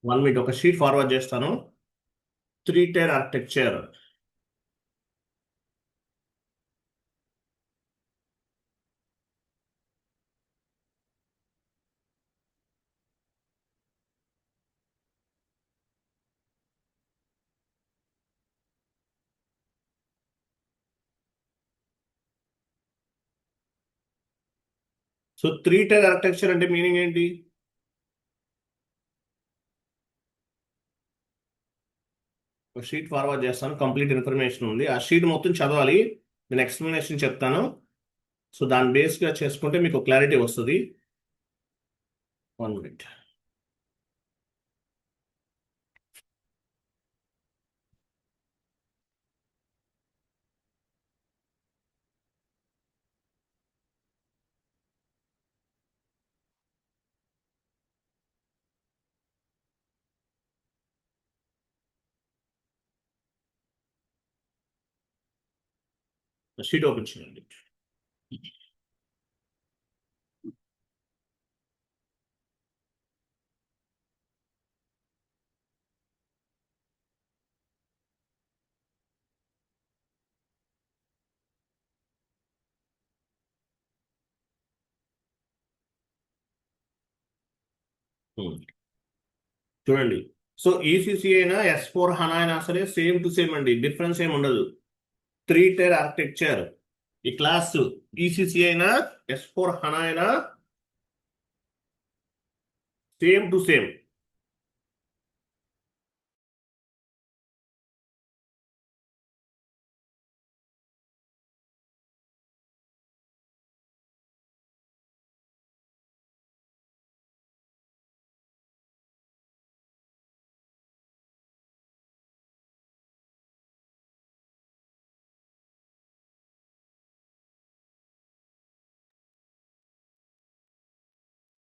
1 minute ఒక sheet forward చేస్తాను. 3 tier architecture. So 3 tier architecture అంటే మీనింగ్ ఏంటి? ఒక షీట్ ఫార్వర్డ్ చేస్తాను, కంప్లీట్ ఇన్ఫర్మేషన్ ఉంది. ఆ షీట్ మొత్తం చదవాలి, నేను ఎక్స్ప్లెనేషన్ చెప్తాను. సో దాన్ని బేస్గా చేసుకుంటే మీకు క్లారిటీ వస్తుంది. 1 minute. షీట్ ఓపెన్ చేయండి. చూడండి. సో ఈసీసీ అయినా S/4HANA అయినా సరే సేమ్ టు సేమ్ అండి, డిఫరెన్స్ ఏమి ఉండదు. 3 tier ఆర్కిటెక్చర్. ఈ క్లాస్ ఈసీసీ అయినా S/4HANA అయినా same to same.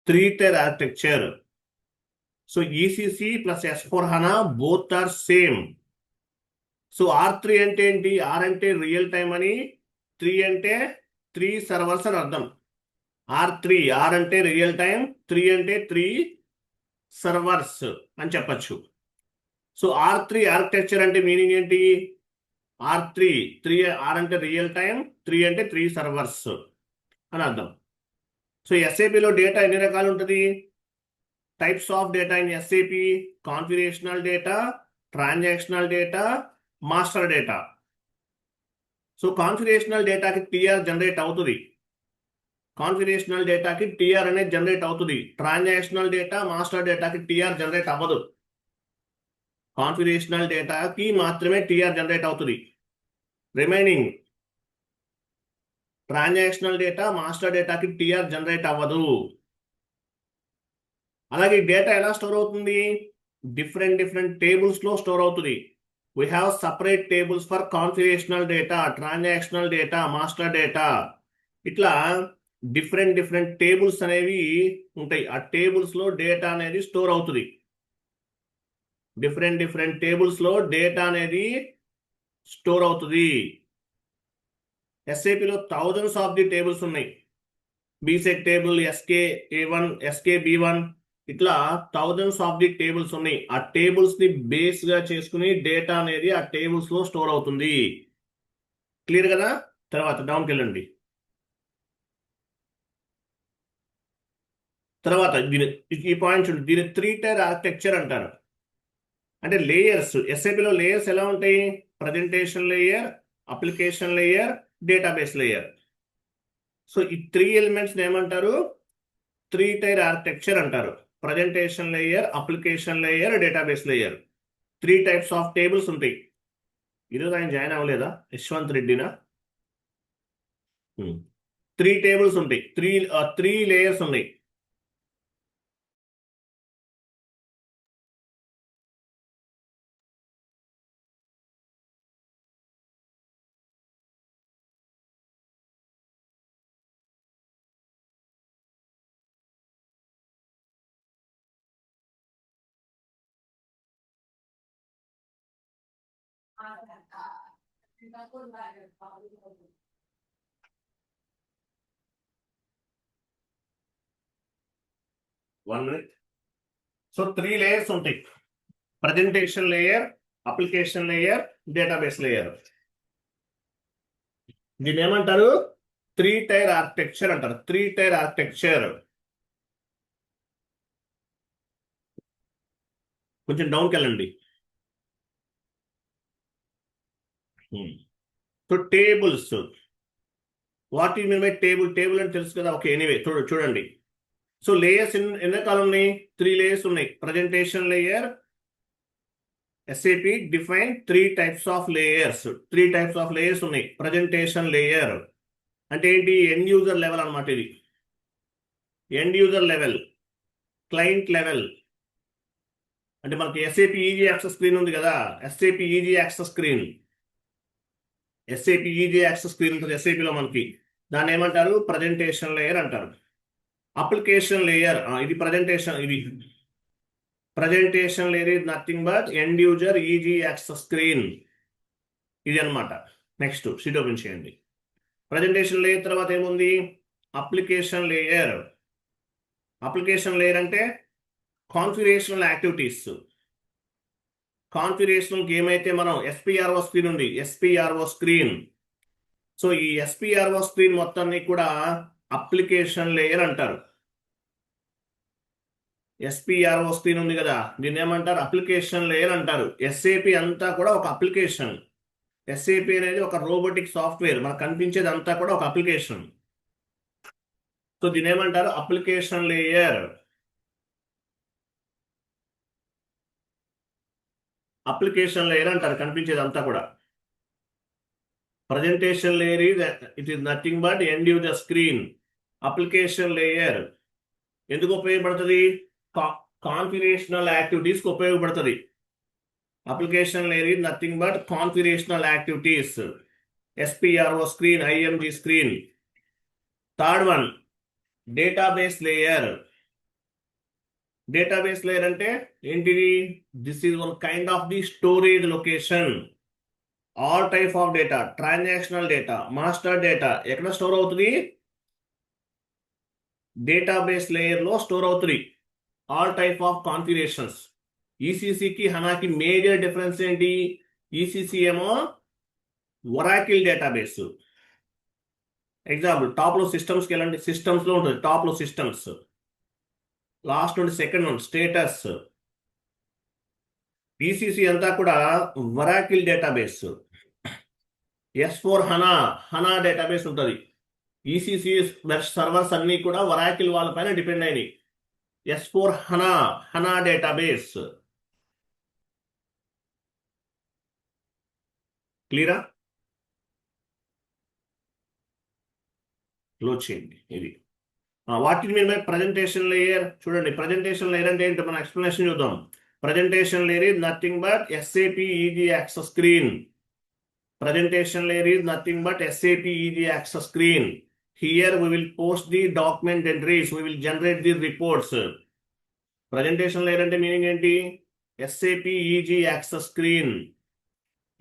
Three-tier architecture. So ECC plus S/4HANA both are same. So R3 అంటే ఏంటి? R అంటే రియల్ టైమ్ అని, 3 అంటే 3 సర్వర్స్ అని అర్థం. R అంటే రియల్ టైమ్, 3 అంటే 3 సర్వర్స్ అని చెప్పచ్చు. సో R3 ఆర్కిటెక్చర్ అంటే మీనింగ్ ఏంటి? R3 R అంటే రియల్ టైమ్, 3 అంటే 3 సర్వర్స్ అని అర్థం. సో ఎస్ఏపిలో డేటా ఎన్ని రకాలు ఉంటుంది? Types of data in SAP: configurational data, transactional data, master data. So configurational డేటాకి టీఆర్ జనరేట్ అవుతుంది. కాన్ఫిగరేషనల్ డేటాకి టీఆర్ అనేది జనరేట్ అవుతుంది. ట్రాన్సాక్షనల్ డేటా, మాస్టర్ డేటాకి టీఆర్ జనరేట్ అవ్వదు. కాన్ఫిగరేషనల్ డేటాకి మాత్రమే టీఆర్ జనరేట్ అవుతుంది. రిమైనింగ్ ట్రాన్సాక్షనల్ డేటా, మాస్టర్ డేటాకి టీఆర్ జనరేట్ అవ్వదు. అలాగే డేటా ఎలా స్టోర్ అవుతుంది? డిఫరెంట్ టేబుల్స్ లో స్టోర్ అవుతుంది. We have separate tables for configurational data, transactional data, master data. ఇట్లా డిఫరెంట్ టేబుల్స్ అనేవి ఉంటాయి. ఆ టేబుల్స్ లో డేటా అనేది స్టోర్ అవుతుంది. డిఫరెంట్ టేబుల్స్ లో డేటా అనేది స్టోర్ అవుతుంది. ఎస్ఏపిలో థౌజండ్స్ ఆఫ్ ది టేబుల్స్ ఉన్నాయి. బీసెట్ టేబుల్, SK-A1, SK-B1, ఇట్లా థౌజండ్స్ ఆఫ్ ది టేబుల్స్ ఉన్నాయి. ఆ టేబుల్స్ ని బేస్ గా చేసుకుని డేటా అనేది ఆ టేబుల్స్ లో స్టోర్ అవుతుంది. క్లియర్ కదా? తర్వాత డౌన్కి వెళ్ళండి. తర్వాత ఈ పాయింట్ చూడండి, దీని 3-tier ఆర్కిటెక్చర్ అంటారు. అంటే లేయర్స్. ఎస్ఏపిలో లేయర్స్ ఎలా ఉంటాయి? Presentation layer, application layer, database layer. So ఈ 3 ఎలిమెంట్స్ ఏమంటారు? 3-tier ఆర్కిటెక్చర్ అంటారు. Presentation layer, application layer, database layer. 3 types of tables ఉంటాయి. ఈరోజు ఆయన జాయిన్ అవ్వలేదా? యశ్వంత్ రెడ్డినా? 3 టేబుల్స్ ఉంటాయి. 3 లేయర్స్ ఉన్నాయి. One minute. సో 3 లేయర్స్ ఉంటాయి. Presentation layer, application layer, database layer. దీన్ని ఏమంటారు? 3-tier ఆర్కిటెక్చర్ అంటారు. 3-tier architecture. కొంచెం డౌన్కి వెళ్ళండి. So tables. What you mean by table? Table అని తెలుసు కదా. ఓకే, ఎనీవే చూడండి. సో లేయర్స్ ఎన్ని రకాలు ఉన్నాయి? 3 లేయర్స్ ఉన్నాయి. Presentation layer, SAP define 3 types of layers. 3 types of layers ఉన్నాయి. ప్రజెంటేషన్ లేయర్ అంటే ఏంటి? ఎండ్ యూజర్ లెవెల్ అనమాట. ఇది end user level, client level. అంటే మనకి SAP ఈజీ యాక్సెస్ స్క్రీన్ ఉంది కదా. SAP easy access screen, SAP easy access screen ఉంటుంది SAP లో మనకి. దాన్ని ఏమంటారు? ప్రజెంటేషన్ లేయర్ అంటారు. అప్లికేషన్ లేయర్, ఇది ప్రజెంటేషన్. ఇది presentation layer is nothing but end user easy access screen. ఇది అనమాట. నెక్స్ట్ షీట్ ఓపెన్ చేయండి. ప్రజెంటేషన్ లేయర్ తర్వాత ఏముంది? Application layer. అప్లికేషన్ లేయర్ అంటే కాన్ఫిగరేషనల్ యాక్టివిటీస్. కాన్ఫిగరేషనల్కి ఏమైతే మనం SPRO స్క్రీన్ ఉంది, SPRO స్క్రీన్. సో ఈ SPRO స్క్రీన్ మొత్తాన్ని కూడా అప్లికేషన్ లేయర్ అంటారు. SPRO స్క్రీన్ ఉంది కదా, దీన్ని ఏమంటారు? అప్లికేషన్ లేయర్ అంటారు. SAP అంతా కూడా ఒక అప్లికేషన్. SAP అనేది ఒక రోబోటిక్ సాఫ్ట్వేర్. మనకు కనిపించేది అంతా కూడా ఒక అప్లికేషన్. సో దీన్ని ఏమంటారు? Application layer. అప్లికేషన్ లేయర్ అంటారు కనిపించేది అంతా కూడా. Presentation layer it is nothing but end user screen. Application layer ఎందుకు ఉపయోగపడుతుంది? కాన్ఫిగరేషనల్ యాక్టివిటీస్కి ఉపయోగపడుతుంది. Application layer is nothing but configurational activities. SPRO screen, IMG screen. Third one, database layer. Database layer అంటే ఏంటిది? This is one kind of the storage location. All type of data, transactional data, master data ఎక్కడ store అవుతుంది? Database layer లో store అవుతుంది. All type of configurations. ECCకి హనాకి major difference ఏంటి? ECC ఏమో ఒరాకిల్ డేటాబేస్. ఎగ్జాంపుల్, టాప్ లో సిస్టమ్స్కి వెళ్ళండి. సిస్టమ్స్ లో ఉంటుంది టాప్ లో సిస్టమ్స్. లాస్ట్ నుండి సెకండ్ వన్ స్టేటస్. ECC అంతా కూడా ఒరాకిల్ డేటాబేస్. S/4HANA డేటాబేస్ ఉంటుంది. ECC సర్వర్స్ అన్ని కూడా ఒరాకిల్ వాళ్ళపైన డిపెండ్ అయినాయి. S/4HANA database. క్లియరా? క్లోజ్ చేయండి. ఇది వాటి మీద ప్రజెంటేషన్ లేయర్. చూడండి, ప్రజెంటేషన్ లేయర్ అంటే ఏంటో మనం ఎక్స్ప్లెనేషన్ చూద్దాం. Presentation layer is nothing but SAP easy access screen. Presentation layer is nothing but SAP easy access screen. Here we will post the document entries. We will generate the reports. Presentation layer అంటే meaning ఏంటి? SAP easy access screen.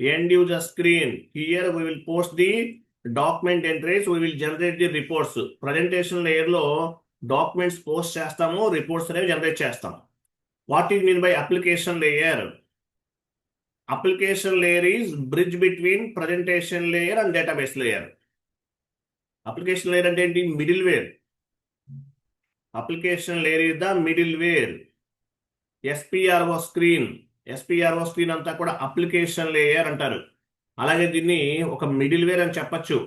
End user screen. Here we will post the document entries. We will generate the reports. Presentation layer లో documents post చేస్తాము, reports అనేవి generate చేస్తాం. What is mean by application layer? Application layer is bridge between presentation layer and database layer. Application layer అంటే ఏంటి? Middleware. Application layer is the middleware. SPRO screen. SPRO screen అంతా కూడా application layer అంటారు. అలాగే దీన్ని ఒక middleware అని చెప్పచ్చు.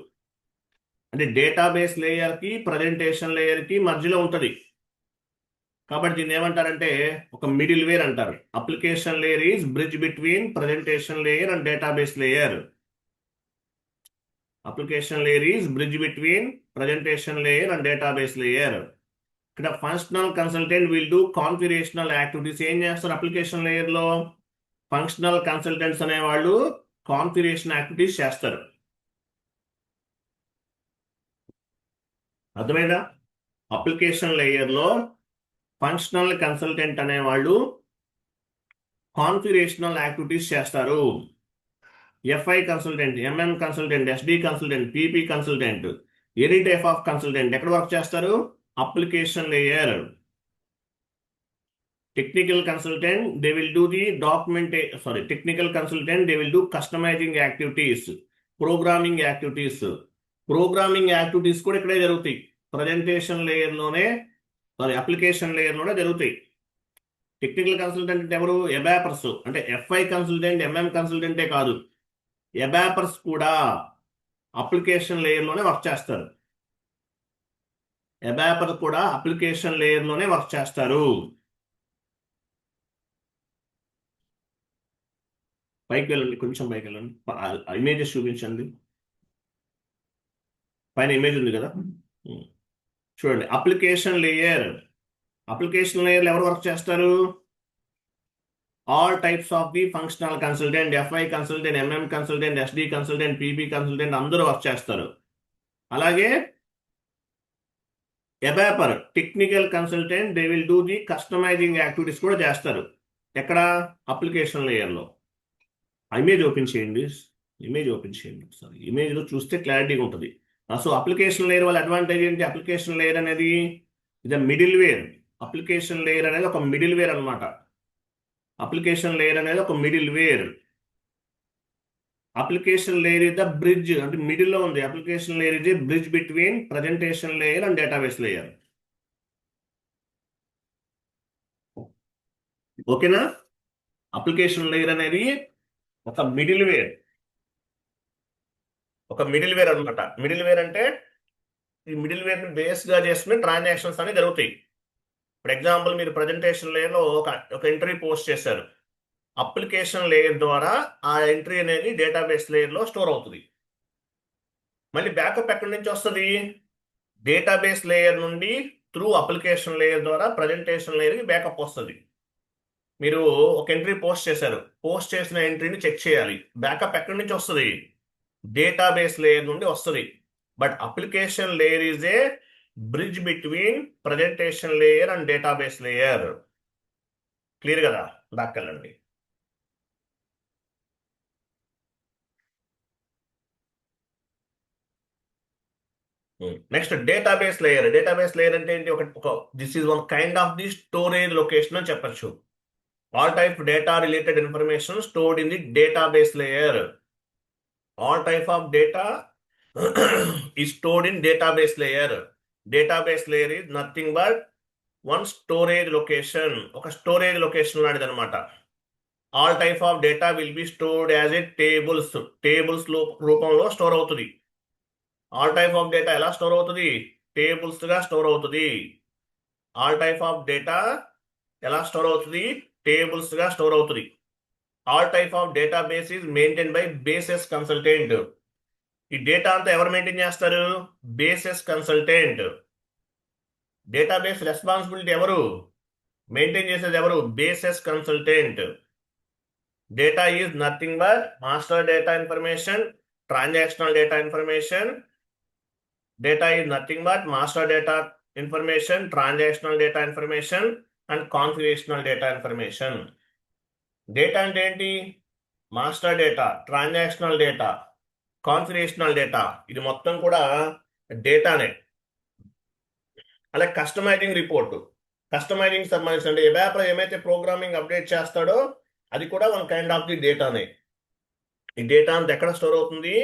అంటే డేటాబేస్ లేయర్ కి ప్రజెంటేషన్ లేయర్ కి మధ్యలో ఉంటుంది. కాబట్టి దీన్ని ఏమంటారంటే ఒక మిడిల్ వేర్ అంటారు. Application layer is bridge between presentation layer and database layer. Application layer is bridge between presentation layer and database layer. ఇక్కడ functional consultant will do configurational activities. ఏం చేస్తారు అప్లికేషన్ లేయర్ లో? ఫంక్షనల్ కన్సల్టెంట్స్ అనేవాళ్ళు configuration activities చేస్తారు. అర్థమైందా? Application layer లో functional consultant అనేవాళ్ళు configurational activities చేస్తారు. FI consultant, MM consultant, SD consultant, PP consultant, any type of consultant ఎక్కడ వర్క్ చేస్తారు? Application layer. Technical consultant, they will do the technical consultant, they will do customizing activities, programming activities. Programming activities కూడా ఇక్కడే జరుగుతాయి. Presentation లేయర్లోనే application లేయర్లోనే జరుగుతాయి. Technical consultant అంటే ఎవరు? ఎబాపర్స్. అంటే f i consultant, MM కన్సల్టెంటే కాదు, ఎబాపర్స్ కూడా అప్లికేషన్ లేయర్లోనే వర్క్ చేస్తారు. ఎబాపర్ కూడా అప్లికేషన్ లేయర్లోనే వర్క్ చేస్తారు. పైకి వెళ్ళండి, కొంచెం పైకి వెళ్ళండి, ఇమేజెస్ చూపించండి. పైన ఇమేజ్ ఉంది కదా, చూడండి. అప్లికేషన్ లేయర్, అప్లికేషన్ లేయర్లో ఎవరు వర్క్ చేస్తారు? All types of the functional consultant, FI consultant, MM consultant, SD consultant, PB consultant అందరూ వర్క్ చేస్తారు. అలాగే ABAPer technical consultant, they will do the customizing activities కూడా చేస్తారు. ఎక్కడ? అప్లికేషన్ లేయర్లో. ఇమేజ్ ఓపెన్ చేయండి, ఇమేజ్ ఓపెన్ చేయండి ఒకసారి. ఇమేజ్లో చూస్తే క్లారిటీగా ఉంటుంది. సో అప్లికేషన్ లేయర్ వాళ్ళ అడ్వాంటేజ్ ఏంటి? అప్లికేషన్ లేయర్ అనేది ఇది మిడిల్ వేర్. అప్లికేషన్ లేయర్ అనేది ఒక మిడిల్ వేర్ అనమాట. అప్లికేషన్ లేయర్ అనేది ఒక middleware. Application layer is the bridge, అంటే మిడిల్లో ఉంది. Application layer is a bridge between presentation layer and database layer. ఓకేనా? అప్లికేషన్ లేయర్ అనేది ఒక మిడిల్ వేర్, ఒక మిడిల్ వేర్ అనమాట. మిడిల్ వేర్ అంటే ఈ మిడిల్ వేర్ ని బేస్ గా చేసుకుని ట్రాన్సాక్షన్స్ అనేవి జరుగుతాయి. ఫర్ ఎగ్జాంపుల్, మీరు ప్రజెంటేషన్ లేయర్ లో ఒక ఎంట్రీ పోస్ట్ చేశారు. అప్లికేషన్ లేయర్ ద్వారా ఆ ఎంట్రీ అనేది డేటాబేస్ లేయర్ లో స్టోర్ అవుతుంది. మళ్ళీ బ్యాకప్ ఎక్కడి నుంచి వస్తుంది? డేటాబేస్ లేయర్ నుండి త్రూ అప్లికేషన్ లేయర్ ద్వారా ప్రజెంటేషన్ లేయర్కి బ్యాకప్ వస్తుంది. మీరు ఒక ఎంట్రీ పోస్ట్ చేశారు, పోస్ట్ చేసిన ఎంట్రీని చెక్ చేయాలి. బ్యాకప్ ఎక్కడి నుంచి వస్తుంది? డేటాబేస్ లేయర్ నుండి వస్తుంది. But application layer is a bridge between presentation layer and database layer. Clear కదా? దాకెళ్ళండి. Next database layer. Database layer అంటే ఏంటి? ఒక this is one kind of the storage location అని చెప్పచ్చు. All type data related information stored in the database layer. All type of data is stored in database layer. Database layer is nothing but one storage location. ఒక storage location లాంటిది అనమాట. All type of data will be stored as a tables. Tables రూపంలో store అవుతుంది. All type of data ఎలా store అవుతుంది? Tables గా store అవుతుంది. All type of data ఎలా స్టోర్ అవుతుంది? టేబుల్స్ గా స్టోర్ అవుతుంది. All type of database is maintain by bases consultant. ఈ డేటా అంతా ఎవరు మెయింటైన్ చేస్తారు? Bases consultant. డేటాబేస్ రెస్పాన్సిబిలిటీ ఎవరు? మెయింటైన్ చేసేది ఎవరు? Bases consultant. Data is nothing but master data information, transactional data information. Data is nothing but master data information, transactional data information and configurational data information. Data అంటే ఏంటి? Master data, transactional data, configurational data, ఇది మొత్తం కూడా డేటానే. అలాగే customising report, customising సంబంధించి అంటే ఎబాపర్ ఏమైతే programming update చేస్తాడో అది కూడా వన్ కైండ్ ఆఫ్ ది డేటానే. ఈ డేటా అంతా ఎక్కడ స్టోర్ అవుతుంది?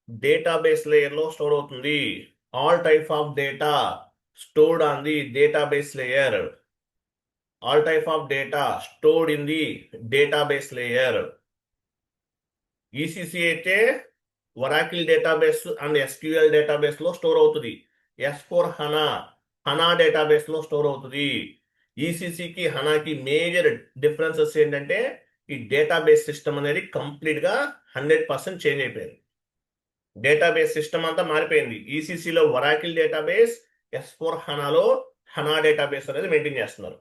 డేటాబేస్ లేయర్ లో స్టోర్ అవుతుంది. All type of data stored on the database layer. All type of data stored in the database layer. ECC అయితే Oracle database and SQL database లో store అవుతుంది. S4 HANA database లో store అవుతుంది. ECC కి HANA కి major differences ఏంటంటే ఈ database system అనేది కంప్లీట్ గా 100% చేంజ్ అయిపోయింది. డేటాబేస్ సిస్టమ్ అంతా మారిపోయింది. ECC లో Oracle database, S4 HANAలో HANA database అనేది మెయింటైన్ చేస్తున్నారు.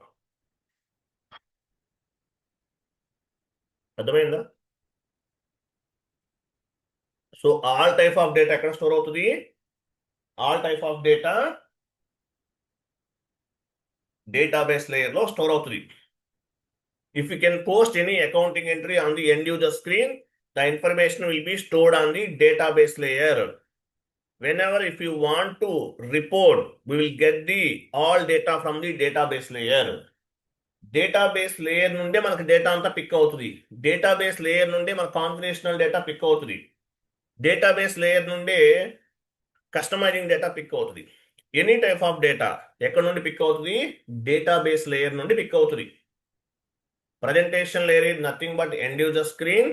అర్థమైందా? So all type of data ఎక్కడ స్టోర్ అవుతుంది? All type of data database layer లో స్టోర్ అవుతుంది. If you can post any accounting entry on the end user screen, the information will be stored on the database layer. Whenever if you want to report, we will get the all data from the database layer. Database layer నుండే మనకు data అంతా pick అవుతుంది. Database layer నుండే మన configurational data pick అవుతుంది. Database layer నుండే customising data pick అవుతుంది. Any type of data ఎక్కడ నుండి పిక్ అవుతుంది? డేటాబేస్ లేయర్ నుండి పిక్ అవుతుంది. Presentation layer is nothing but end user screen.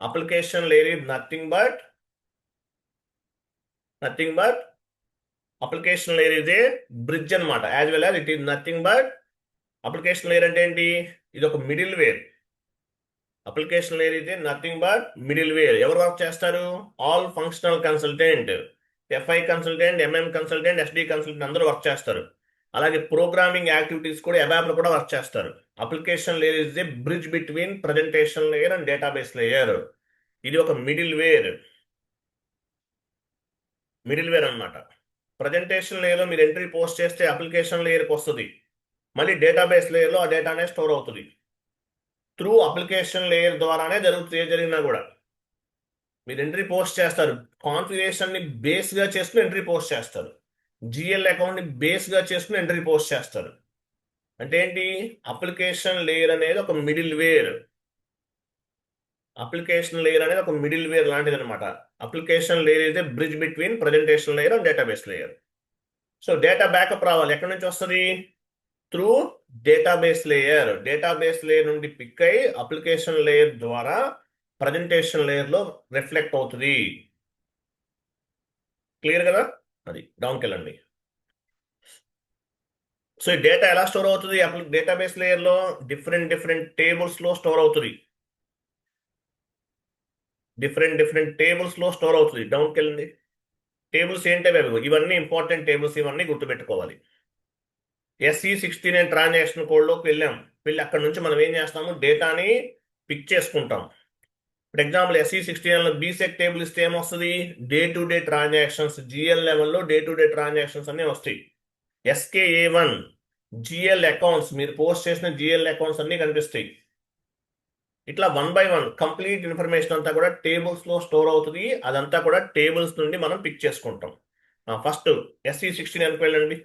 Application layer is nothing but application layer is a bridge అన్నమాట. As well as it is nothing but application layer అంటే ఏంటి? ఇది ఒక middleware. Application layer ఇది nothing but middle wear. ఎవరు work చేస్తారు? All functional consultant, FI consultant, MM consultant, SD consultant అందరూ work చేస్తారు. అలాగే ప్రోగ్రామింగ్ యాక్టివిటీస్ కూడా అబాప్లో కూడా వర్క్ చేస్తారు. Application layer is a bridge between presentation layer and database layer. ఇది ఒక మిడిల్ వేర్ అన్నమాట. ప్రజెంటేషన్ లేయర్లో మీరు ఎంట్రీ పోస్ట్ చేస్తే అప్లికేషన్ లేయర్కి వస్తుంది. మళ్ళీ డేటాబేస్ లేయర్లో ఆ డేటా అనేది స్టోర్ అవుతుంది. త్రూ అప్లికేషన్ లేయర్ ద్వారానే జరుగుతుంది. ఏ జరిగినా కూడా మీరు ఎంట్రీ పోస్ట్ చేస్తారు. కాన్ఫిగరేషన్ని బేస్గా చేసుకుని ఎంట్రీ పోస్ట్ చేస్తారు. జిఎల్ అకౌంట్ని బేస్గా చేసుకుని ఎంట్రీ పోస్ట్ చేస్తారు. అంటే ఏంటి? అప్లికేషన్ లేయర్ అనేది ఒక మిడిల్ వేర్. అప్లికేషన్ లేయర్ అనేది ఒక మిడిల్ వేర్ లాంటిది అనమాట. Application layer is a bridge between presentation layer and database layer. So data backup రావాలి. ఎక్కడి నుంచి వస్తుంది? Through database layer. Database layer నుండి పిక్ అయ్యి అప్లికేషన్ లేయర్ ద్వారా ప్రజెంటేషన్ లేయర్లో రిఫ్లెక్ట్ అవుతుంది. క్లియర్ కదా? అది డౌన్కి వెళ్ళండి. సో ఈ డేటా ఎలా స్టోర్ అవుతుంది? డేటాబేస్ లేయర్లో డిఫరెంట్ టేబుల్స్లో స్టోర్ అవుతుంది. డిఫరెంట్ టేబుల్స్లో స్టోర్ అవుతుంది. డౌన్కి వెళ్ళండి. టేబుల్స్ ఏంటవి? ఇవన్నీ ఇంపార్టెంట్ టేబుల్స్, ఇవన్నీ గుర్తుపెట్టుకోవాలి. SE69 ట్రాన్సాక్షన్ కోడ్లోకి వెళ్ళి అక్కడ నుంచి మనం ఏం చేస్తాము? డేటాని పిక్ చేసుకుంటాం. ఫర్ ఎగ్జాంపుల్ SE69లో బీసెక్ టేబుల్ ఇస్తే ఏమొస్తుంది? Day to day transactions, GL లెవెల్లో డే టు డే ట్రాన్సాక్షన్స్ అన్నీ వస్తాయి. SKA1 జిఎల్ అకౌంట్స్, మీరు పోస్ట్ చేసిన జిఎల్ అకౌంట్స్ అన్నీ కనిపిస్తాయి. ఇట్లా 1 by 1 కంప్లీట్ ఇన్ఫర్మేషన్ అంతా కూడా టేబుల్స్లో స్టోర్ అవుతుంది. అదంతా కూడా టేబుల్స్ నుండి మనం పిక్ చేసుకుంటాం. ఫస్ట్ SE69కి వెళ్ళండి.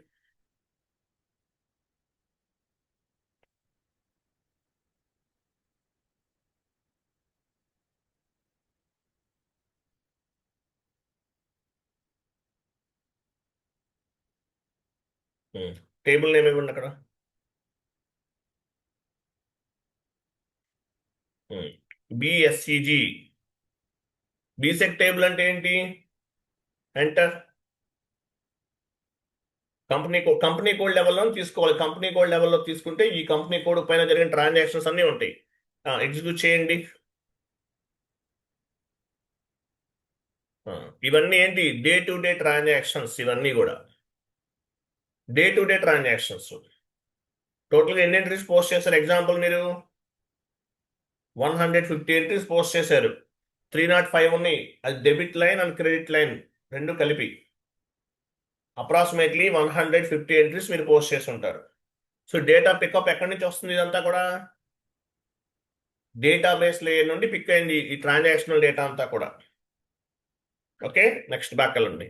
టేబుల్ నేమ్ ఇవ్వండి అక్కడ. BSCG. బీసెక్ టేబుల్ అంటే ఏంటి? ఎంటర్. కంపెనీ కోడ్ లెవెల్లో తీసుకోవాలి. కంపెనీ కోడ్ లెవెల్లో తీసుకుంటే ఈ కంపెనీ కోడ్ పైన జరిగిన ట్రాన్సాక్షన్స్ అన్నీ ఉంటాయి. ఎగ్జిక్యూట్ చేయండి. ఇవన్నీ ఏంటి? Day to day transactions. ఇవన్నీ కూడా డే టు డే ట్రాన్సాక్షన్స్. టోటల్గా ఎన్ని ఎంట్రీస్ పోస్ట్ చేశారు? ఎగ్జాంపుల్ మీరు 150 ఎంట్రీస్ పోస్ట్ చేశారు. 305 ఉన్నాయి. అది debit line and credit line రెండు కలిపి అప్రాక్సిమేట్లీ 150 ఎంట్రీస్ మీరు పోస్ట్ చేసి ఉంటారు. సో డేటా పికప్ ఎక్కడి నుంచి వస్తుంది? ఇదంతా కూడా డేటాబేస్ లేయర్ నుండి పిక్ అయింది ఈ ట్రాన్సాక్షనల్ డేటా అంతా కూడా. ఓకే, నెక్స్ట్ బ్యాక్ వెళ్ళండి.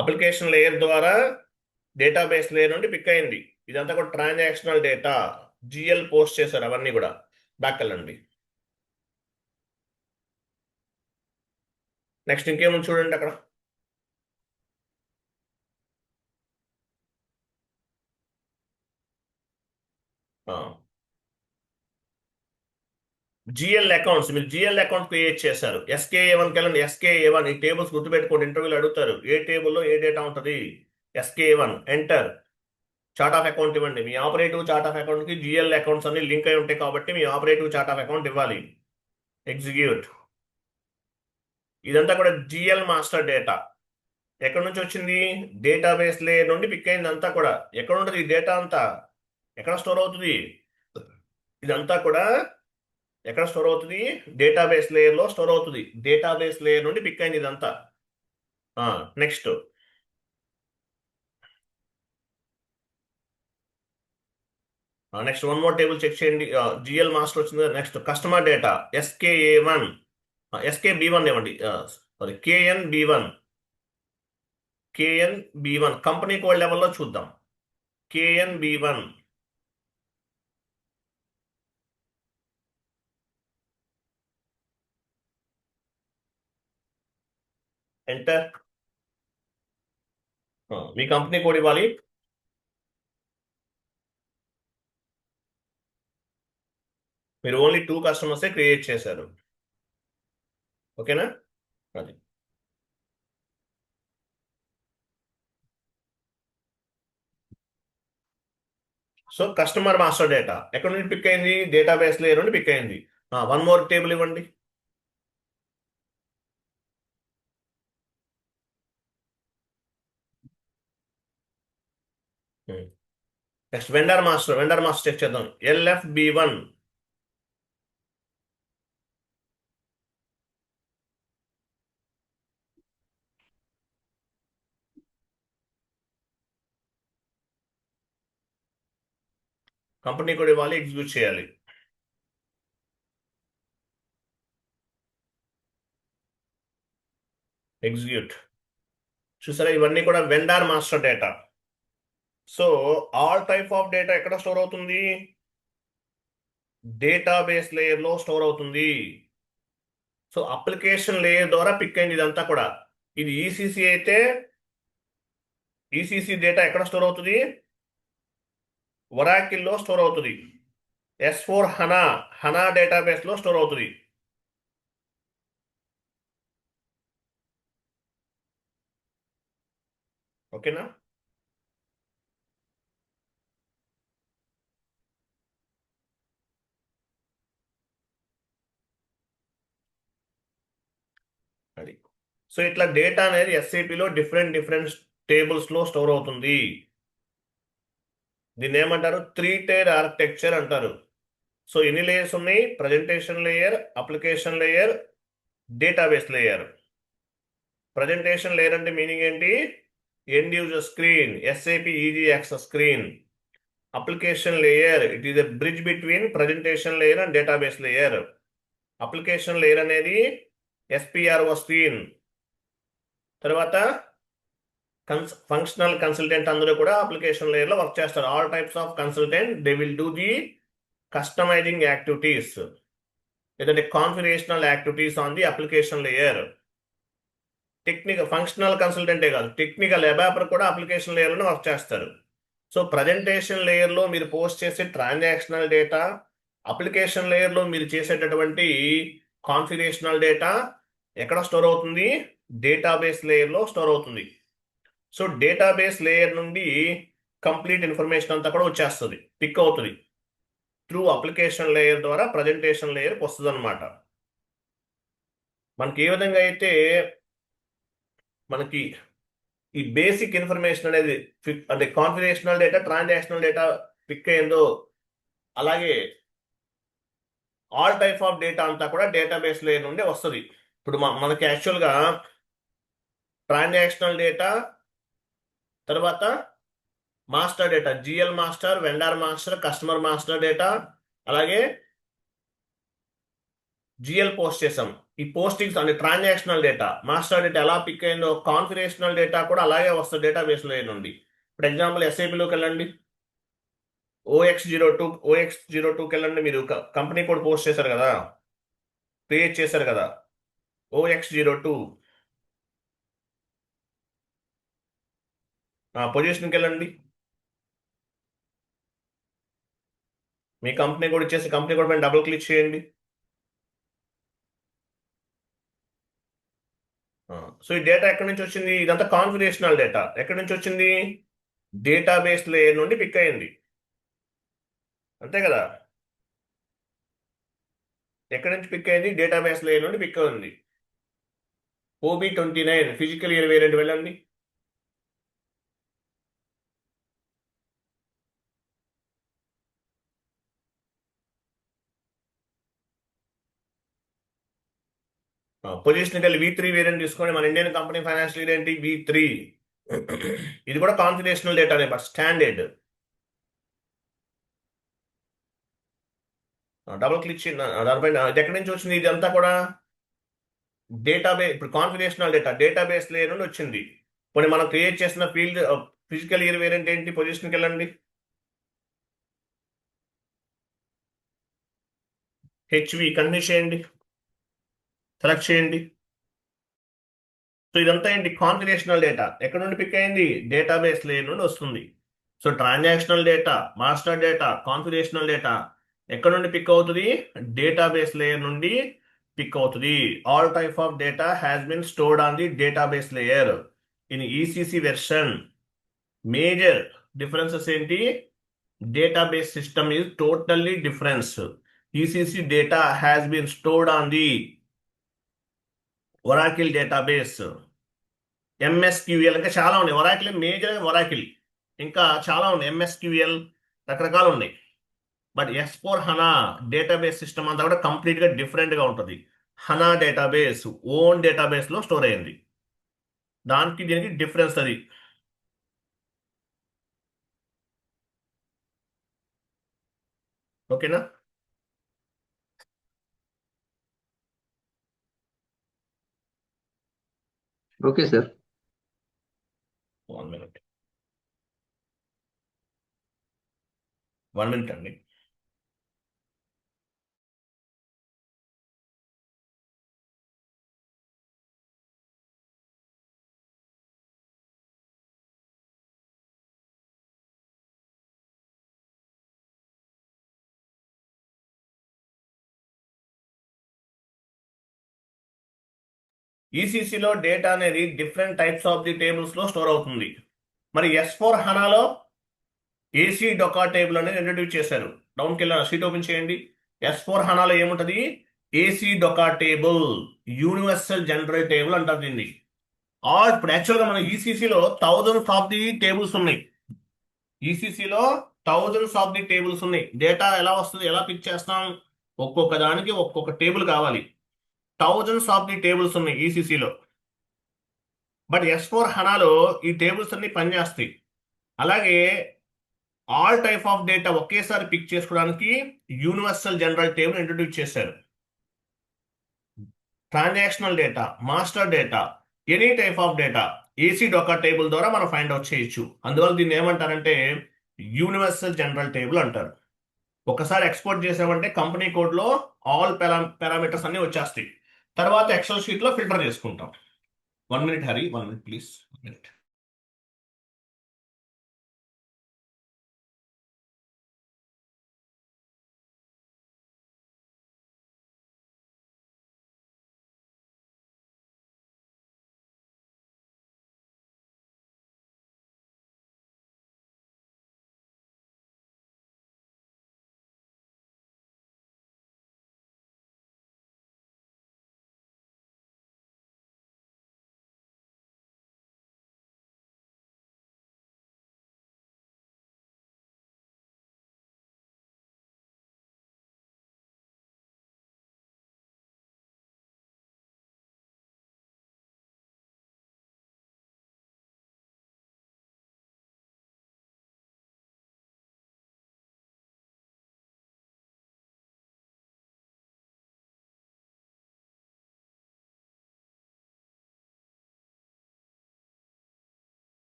అప్లికేషన్ లేయర్ ద్వారా డేటాబేస్ లేయర్ నుండి పిక్ అయింది. ఇదంతా కూడా ట్రాన్సాక్షనల్ డేటా. జిఎల్ పోస్ట్ చేశారు అవన్నీ కూడా. బ్యాక్ వెళ్ళండి. నెక్స్ట్ ఇంకేముంది చూడండి అక్కడ. GL accounts. మీరు జిఎల్ అకౌంట్ క్రియేట్ చేశారు. SKA1కి వెళ్ళండి. SKA1 ఈ టేబుల్స్ గుర్తుపెట్టుకోండి. ఇంటర్వ్యూలో అడుగుతారు ఏ టేబుల్లో ఏ డేటా ఉంటుంది. SKA1 enter. Chart of account ఇవ్వండి. మీ ఆపరేటివ్ చార్ట్ ఆఫ్ అకౌంట్కి జిఎల్ అకౌంట్స్ అన్ని లింక్ అయి ఉంటాయి కాబట్టి మీ ఆపరేటివ్ చార్ట్ ఆఫ్ అకౌంట్ ఇవ్వాలి. ఎగ్జిక్యూట్. ఇదంతా కూడా జిఎల్ మాస్టర్ డేటా. ఎక్కడి నుంచి వచ్చింది? డేటాబేస్ లేయర్ నుండి పిక్ అయింది. అంతా కూడా ఎక్కడ ఉంటుంది? ఈ డేటా అంతా ఎక్కడ స్టోర్ అవుతుంది? ఇదంతా కూడా ఎక్కడ స్టోర్ అవుతుంది? డేటాబేస్ లేయర్లో స్టోర్ అవుతుంది. డేటాబేస్ లేయర్ నుండి పిక్ అయింది ఇదంతా. Next one more table check చేయండి. జిఎల్ మాస్టర్ వచ్చింది. Next customer data. SKA1 SKB1 ఇవ్వండి. సారీ, KNB1 కంపెనీ కోడ్ లెవెల్లో చూద్దాం. KNB1 enter. మీ కంపెనీ కోడ్ ఇవ్వాలి. మీరు ఓన్లీ 2 కస్టమర్సే క్రియేట్ చేశారు. ఓకేనా? అది సో కస్టమర్ మాస్టర్ డేటా ఎక్కడ నుండి పిక్ అయింది? డేటాబేస్ లేయర్ నుండి పిక్ అయింది. వన్ మోర్ టేబుల్ ఇవ్వండి. నెక్స్ట్ వెండర్ మాస్టర్ చెక్ చేద్దాం. LFB1. కంపెనీ కూడా ఇవ్వాలి, ఎగ్జిక్యూట్ చేయాలి. ఎగ్జిక్యూట్. చూసారా, ఇవన్నీ కూడా vendor master data. So all type of data ఎక్కడ స్టోర్ అవుతుంది? డేటాబేస్ లేయర్ లో స్టోర్ అవుతుంది. సో అప్లికేషన్ లేయర్ ద్వారా పిక్ అయింది ఇదంతా కూడా. ఇది ఈసీసీ అయితే ఈసీసీ డేటా ఎక్కడ స్టోర్ అవుతుంది? ఒరాకిల్లో స్టోర్ అవుతుంది. S4 హనా డేటాబేస్ లో స్టోర్ అవుతుంది. ఓకేనా? అది. సో ఇట్లా డేటా అనేది ఎస్ఏపిలో డిఫరెంట్ టేబుల్స్ లో స్టోర్ అవుతుంది. దీన్ని ఏమంటారు? 3 టైర్ ఆర్కిటెక్చర్ అంటారు. సో ఎన్ని లేయర్స్ ఉన్నాయి? Presentation layer, application layer, database layer. Presentation layer అంటే మీనింగ్ ఏంటి? End user screen, SAP easy access screen. Application layer, it is a bridge between presentation layer and database layer. Application layer అనేది SPRO screen. తర్వాత functional consultant అందరూ కూడా application layer లో work చేస్తారు. All types of consultant they will do the customizing activities లేదంటే configurational activities on the application layer. Technical functional కన్సల్టెంటే కాదు, technical ఎబాపర్ కూడా అప్లికేషన్ లేయర్లో వర్క్ చేస్తారు. సో ప్రజెంటేషన్ లేయర్లో మీరు పోస్ట్ చేసే ట్రాన్సాక్షనల్ డేటా, అప్లికేషన్ లేయర్లో మీరు చేసేటటువంటి కాన్ఫిగరేషనల్ డేటా ఎక్కడ స్టోర్ అవుతుంది? డేటాబేస్ లేయర్లో స్టోర్ అవుతుంది. సో డేటాబేస్ లేయర్ నుండి కంప్లీట్ ఇన్ఫర్మేషన్ అంతా కూడా వచ్చేస్తుంది, పిక్ అవుతుంది. త్రూ అప్లికేషన్ లేయర్ ద్వారా ప్రజెంటేషన్ లేయర్కి వస్తుంది అనమాట. మనకి ఏ విధంగా అయితే మనకి ఈ బేసిక్ ఇన్ఫర్మేషన్ అనేది అంటే configurational data, transactional data pick అయిందో, అలాగే ఆల్ టైప్ ఆఫ్ డేటా అంతా కూడా డేటాబేస్ లేయర్ నుండి వస్తుంది. ఇప్పుడు మనకి యాక్చువల్గా ట్రాన్సాక్షనల్ డేటా, తర్వాత master data, GL master, vendor master, customer master data, అలాగే జిఎల్ పోస్ట్ చేసాం. ఈ పోస్టింగ్స్ అంటే ట్రాన్సాక్షనల్ డేటా, మాస్టర్ డేటా ఎలా పిక్ అయిందో కాన్ఫిగరేషనల్ డేటా కూడా అలాగే వస్తుంది డేటాబేస్ లేయర్ నుండి. ఇప్పుడు ఎగ్జాంపుల్ ఎస్ఐపిలోకి వెళ్ళండి. OX02కి వెళ్ళండి. మీరు కంపెనీ కోడ్ పోస్ట్ చేశారు కదా, క్రియేట్ చేశారు కదా. OX02 పొజిషన్కి వెళ్ళండి. మీ కంపెనీ కోడ్ ఇచ్చేసి కంపెనీ కోడ్ పైన డబుల్ క్లిక్ చేయండి. సో ఈ డేటా ఎక్కడి నుంచి వచ్చింది? ఇదంతా కాన్ఫిగరేషనల్ డేటా. ఎక్కడి నుంచి వచ్చింది? డేటాబేస్ లేయర్ నుండి పిక్ అయింది, అంతే కదా. ఎక్కడి నుంచి పిక్ అయింది? డేటాబేస్ లేయర్ నుండి పిక్ అయింది. OB29 ఫిజికల్ ఇయర్ వేరియంట్ వెళ్ళండి. పొజిషన్కి వెళ్ళి V3 వేరియంట్ తీసుకోండి. మన ఇండియన్ కంపెనీ ఫైనాన్షియల్ ఇయర్ ఏంటి? V3. ఇది కూడా configurational డేటానే, but standard. Double click చేయండి దానిపైన. ఇది ఎక్కడి నుంచి వచ్చింది? ఇదంతా కూడా డేటాబేస్. ఇప్పుడు కాన్ఫిగరేషనల్ డేటాబేస్ లేయర్ నుండి వచ్చింది. ఇప్పుడు మనం క్రియేట్ చేసిన ఫీల్డ్ ఫిజికల్ ఇయర్ వేరియంట్ ఏంటి? పొజిషన్కి వెళ్ళండి. HV కంటిన్యూ చేయండి, సెలెక్ట్ చేయండి. సో ఇదంతా ఏంటి కాన్ఫిగరేషనల్ డేటా ఎక్కడ నుండి పిక్ అయింది డేటాబేస్ లేయర్ నుండి వస్తుంది. So transactional data, master data, configurational data ఎక్కడ నుండి పిక్ అవుతుంది డేటాబేస్ లేయర్ నుండి పిక్ అవుతుంది. All type of data has been stored on the database layer in ECC version. Major differences ఏంటి database system is totally different. ECC data has been stored on the Oracle database. MSQL ఇంకా చాలా ఉన్నాయి. Oracle major Oracle ఇంకా చాలా ఉన్నాయి. MSQL రకరకాలు ఉన్నాయి. But S4 హనా database system అంతా కూడా కంప్లీట్గా డిఫరెంట్గా ఉంటుంది. హనా డేటాబేస్ ఓన్ డేటాబేస్లో స్టోర్ అయింది. దానికి దీనికి డిఫరెన్స్ అది. ఓకేనా? Okay sir. 1 minute. 1 minute అండి. ఈసీసీలో డేటా అనేది డిఫరెంట్ టైప్స్ ఆఫ్ ది టేబుల్స్లో స్టోర్ అవుతుంది. మరి S4 హనాలో ఏసీ డొకా టేబుల్ అనేది ఇంట్రడ్యూస్ చేశారు. డౌన్కి వెళ్ళారు, షీట్ ఓపెన్ చేయండి. S4 హనాలో ఏముంటుంది ACDOCA table, universal general table అంటారు దీన్ని. ఇప్పుడు యాక్చువల్గా మన ఈసీసీలో థౌజండ్స్ ఆఫ్ ది టేబుల్స్ ఉన్నాయి. ఈసీసీలో థౌజండ్స్ ఆఫ్ ది టేబుల్స్ ఉన్నాయి. డేటా ఎలా వస్తుంది, ఎలా పిక్ చేస్తాం, ఒక్కొక్క దానికి ఒక్కొక్క టేబుల్ కావాలి. థౌజండ్స్ ఆఫ్ ది టేబుల్స్ ఉన్నాయి ఈసీసీలో. బట్ S4 హనాలో ఈ టేబుల్స్ అన్ని పనిచేస్తాయి. అలాగే ఆల్ టైప్ ఆఫ్ డేటా ఒకేసారి పిక్ చేసుకోవడానికి యూనివర్సల్ జనరల్ టేబుల్ ఇంట్రడ్యూస్ చేశారు. Transactional data, master data, any type of data ACDOCA table ద్వారా మనం ఫైండ్ అవుట్ చేయొచ్చు. అందువల్ల దీన్ని ఏమంటారంటే యూనివర్సల్ జనరల్ టేబుల్ అంటారు. ఒకసారి ఎక్స్పోర్ట్ చేసామంటే కంపెనీ కోడ్లో ఆల్ పారామీటర్స్ అన్ని వచ్చేస్తాయి. తర్వాత ఎక్సెల్ షీట్లో ఫిల్టర్ చేసుకుంటాం. 1 minute Hari, 1 minute please. 1 minute.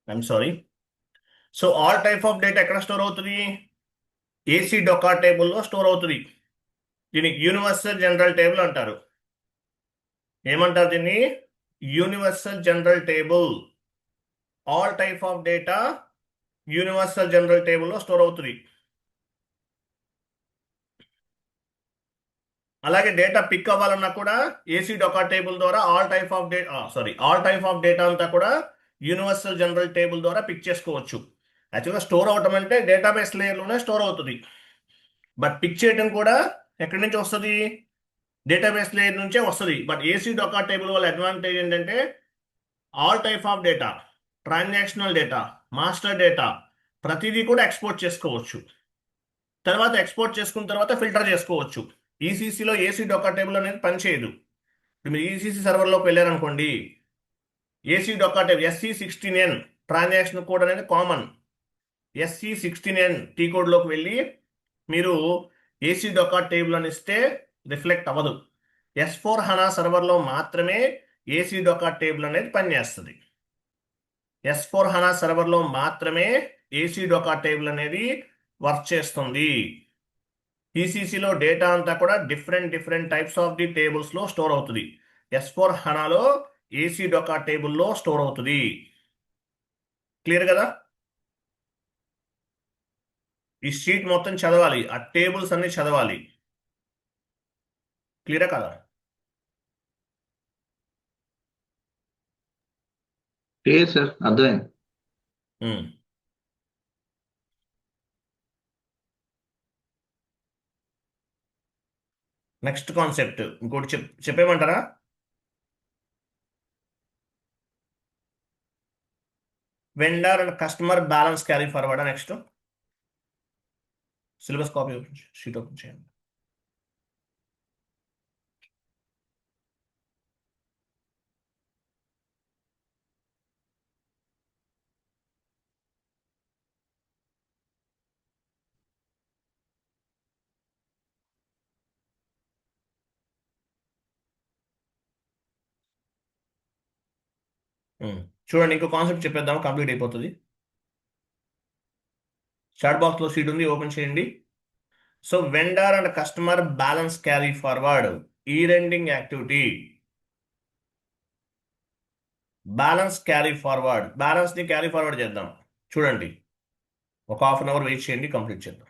I'm sorry. So all type of data ఎక్కడ స్టోర్ అవుతుంది? ఏసీ డొకా టేబుల్లో స్టోర్ అవుతుంది. దీనికి యూనివర్సల్ జనరల్ టేబుల్ అంటారు. ఏమంటారు దీన్ని? Universal general table. All type of data universal general టేబుల్లో స్టోర్ అవుతుంది. అలాగే డేటా పిక్ అవ్వాలన్నా కూడా ఏసీ డొకా టేబుల్ ద్వారా ఆల్ టైప్ ఆఫ్ డేటా అంతా కూడా యూనివర్సల్ జనరల్ టేబుల్ ద్వారా పిక్ చేసుకోవచ్చు. యాక్చువల్గా స్టోర్ అవటం అంటే డేటాబేస్ లేయర్లోనే స్టోర్ అవుతుంది. బట్ పిక్ చేయడం కూడా ఎక్కడి నుంచి వస్తుంది? డేటాబేస్ లేయర్ నుంచే వస్తుంది. బట్ ఏసీ డొకా టేబుల్ వల్ల అడ్వాంటేజ్ ఏంటంటే all type of data, transactional data, master data ప్రతిదీ కూడా ఎక్స్పోర్ట్ చేసుకోవచ్చు. తర్వాత ఎక్స్పోర్ట్ చేసుకున్న తర్వాత ఫిల్టర్ చేసుకోవచ్చు. ఈసీసీలో ఏసీ డొకా టేబుల్ అనేది పనిచేయదు. ఇప్పుడు మీరు ఈసీసీ సర్వర్లోకి వెళ్ళారనుకోండి, ACDOCA table SC16N transaction code అనేది కామన్. SC16N టీ కోడ్లోకి వెళ్ళి మీరు ఏసీ డొకా టేబుల్ అని ఇస్తే రిఫ్లెక్ట్ అవ్వదు. S/4HANA సర్వర్లో మాత్రమే ఏసీ డొకా టేబుల్ అనేది పనిచేస్తుంది. S/4HANA సర్వర్లో మాత్రమే ఏసీ డొకా టేబుల్ అనేది వర్క్ చేస్తుంది. ఈసీసీలో డేటా అంతా కూడా డిఫరెంట్ టైప్స్ ఆఫ్ ది టేబుల్స్లో స్టోర్ అవుతుంది. S/4HANAలో ఏసీ డొకా టేబుల్లో స్టోర్ అవుతుంది. క్లియర్ కదా? ఈ షీట్ మొత్తం చదవాలి, ఆ టేబుల్స్ అన్ని చదవాలి. క్లియరా కదా? క్లియర్ సార్, అర్థమైంది. నెక్స్ట్ కాన్సెప్ట్ ఇంకోటి చెప్పేమంటారా? Vendor and customer balance carry forward. Next syllabus copy sheet open చేయండి. చూడండి, ఇంకో కాన్సెప్ట్ చెప్పేద్దాం, కంప్లీట్ అయిపోతుంది. చాట్ బాక్స్ లో షీట్ ఉంది, ఓపెన్ చేయండి. So vendor and customer balance carry forward, year ending activity. Balance carry forward, balance ని carry forward చేద్దాం. చూడండి, ఒక హాఫ్ అన్ అవర్ వెయిట్ చేయండి, కంప్లీట్ చేద్దాం.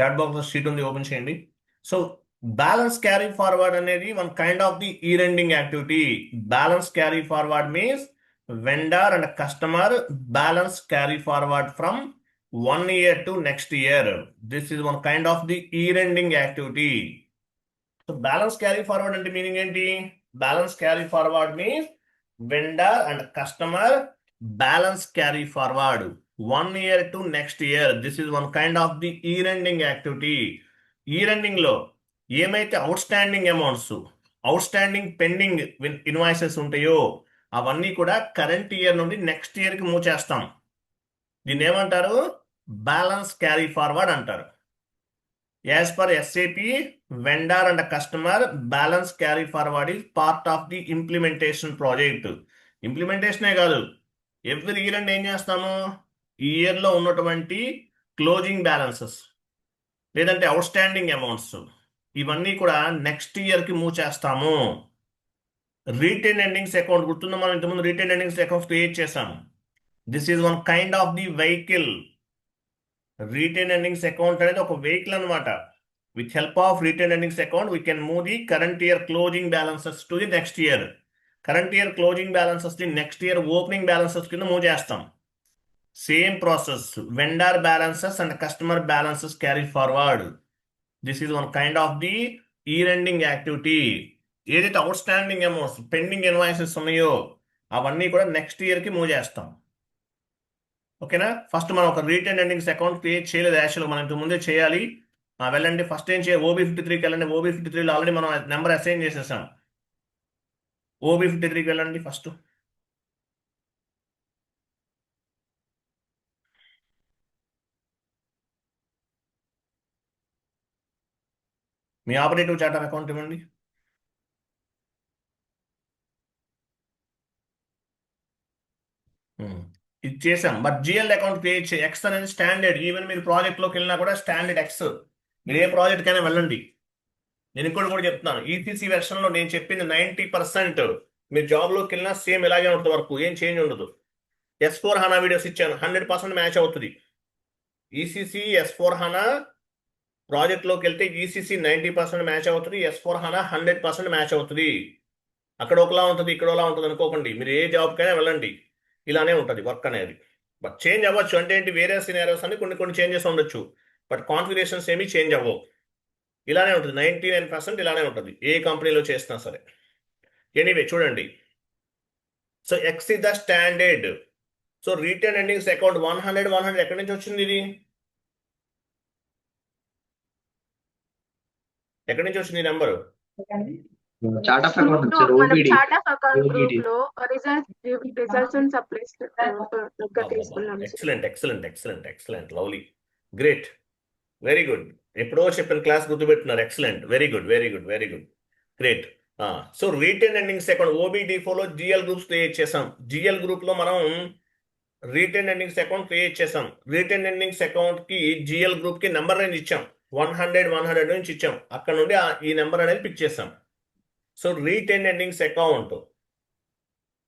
చాట్ బాక్స్ లో షీట్ ఉంది, ఓపెన్ చేయండి. సో బ్యాలెన్స్ క్యారీ ఫార్వర్డ్ అనేది one kind of the year ending activity. Balance carry forward means vendor and customer balance carry forward from 1 year to next year. This is one kind of the year-ending activity. So balance carry forward అంటే meaning ఏంటి? Balance carry forward means vendor and customer balance carry forward 1 year to next year. This is one kind of the year-ending activity. Year-ending లో ఏమైతే out standing pending invoices ఉంటాయో అవన్నీ కూడా current year నుండి next year కి move చేస్తాం. దీన్ని ఏమంటారు? బ్యాలెన్స్ క్యారీ ఫార్వర్డ్ అంటారు. As per SAP, vendor and customer balance carry forward is part of the implementation project. ఇంప్లిమెంటేషనే కాదు, ఎవ్రీ ఇయర్ అంటే ఏం చేస్తాము? ఈ ఇయర్ లో ఉన్నటువంటి క్లోజింగ్ బ్యాలెన్సెస్ లేదంటే అవుట్ స్టాండింగ్ అమౌంట్స్ ఇవన్నీ కూడా నెక్స్ట్ ఇయర్ కి మూవ్ చేస్తాము. రీటైన్ ఎండింగ్స్ అకౌంట్ గుర్తుందా? మనం ఇంతకుముందు రీటైన్ ఎండింగ్స్ అకౌంట్ క్రియేట్ చేసాము. This is one kind of the vehicle. Retain endings account అనేది ఒక వెహికల్ అనమాట. With help of retain endings account we can move the current year closing balances to the next year. Current year closing balances ని next year opening balances కింద move చేస్తాం. Same process, vendor balances and customer balances carry forward. This is one kind of the year ending activity. ఏదైతే outstanding amounts pending invoices ఉన్నాయో అవన్నీ కూడా next year కి move చేస్తాం. ఓకేనా? First మనం ఒక రీటైన్ ఎండింగ్స్ అకౌంట్ క్రియేట్ చేయలేదు, యాక్చువల్గా మనం ఇంతకు ముందే చేయాలి. వెళ్ళండి, ఫస్ట్ ఏం చేయాలి? OB53కి వెళ్ళండి. OB53లో ఆల్రెడీ మనం నెంబర్ అసైన్ చేసేసాం. OB53కి వెళ్ళండి ఫస్ట్. మీ ఆపరేటివ్ చార్టర్ అకౌంట్ ఇవ్వండి. ఇది చేసాం. బట్ జిఎల్ అకౌంట్ క్రియేట్ చేయ ఎక్స్ అనేది స్టాండర్డ్. ఈవెన్ మీరు ప్రాజెక్ట్లోకి వెళ్ళినా కూడా స్టాండర్డ్ ఎక్స్. మీరు ఏ ప్రాజెక్ట్ కైనా వెళ్ళండి. నేను ఇంకోటి కూడా చెప్తున్నాను, ఈసీసీ వెర్షన్లో నేను చెప్పింది 90% మీరు జాబ్లోకి వెళ్ళినా సేమ్ ఇలాగే ఉంటుంది, వరకు ఏం చేంజ్ ఉండదు. S4 హనా వీడియోస్ ఇచ్చాను, 100% మ్యాచ్ అవుతుంది. ఈసీసీ S4 హనా ప్రాజెక్ట్లోకి వెళ్తే ఈసీసీ 90% మ్యాచ్ అవుతుంది, S4 హనా 100% మ్యాచ్ అవుతుంది. అక్కడ ఒకలా ఉంటుంది, ఇక్కడ ఒకలా ఉంటుంది అనుకోకండి. మీరు ఏ జాబ్కైనా వెళ్ళండి, ఇలానే ఉంటుంది వర్క్ అనేది. బట్ చేంజ్ అవ్వచ్చు, అంటే ఏంటి, వేరే సినారియోస్ అన్ని కొన్ని చేంజెస్ ఉండొచ్చు, బట్ కాన్ఫిగరేషన్స్ ఏమీ చేంజ్ అవ్వవు. ఇలానే ఉంటుంది, 99% ఇలానే ఉంటుంది ఏ కంపెనీలో చేసినా సరే. ఎనీవే చూడండి. So X is the standard. So return earnings account 100 ఎక్కడి నుంచి వచ్చింది? ఇది ఎక్కడి నుంచి వచ్చింది ఈ number? Chart of account group లో సార్, మనం OBD. Chart of account OBD. Group లో రిజల్ట్స్ అండ్ సప్లైస్ తీసుకున్నాం sir. Excellent excellent excellent excellent, lovely, great, very good. ఎప్పుడో చెప్పిన క్లాస్ గుర్తుపెట్టున్నారు. Excellent, very good very good very good, great. So return earnings account OBD4లో GL groups create చేసాం. GL group లో మనం return earnings account create చేసాం. Return earnings account కి GL group కి నెంబర్ రేంజ్ ఇచ్చాం, 100 నుంచి ఇచ్చాం. అక్కడ నుండి ఈ నెంబర్ అనేది పిక్ చేసాం. సో రిటర్న్ ఎర్నింగ్స్ అకౌంట్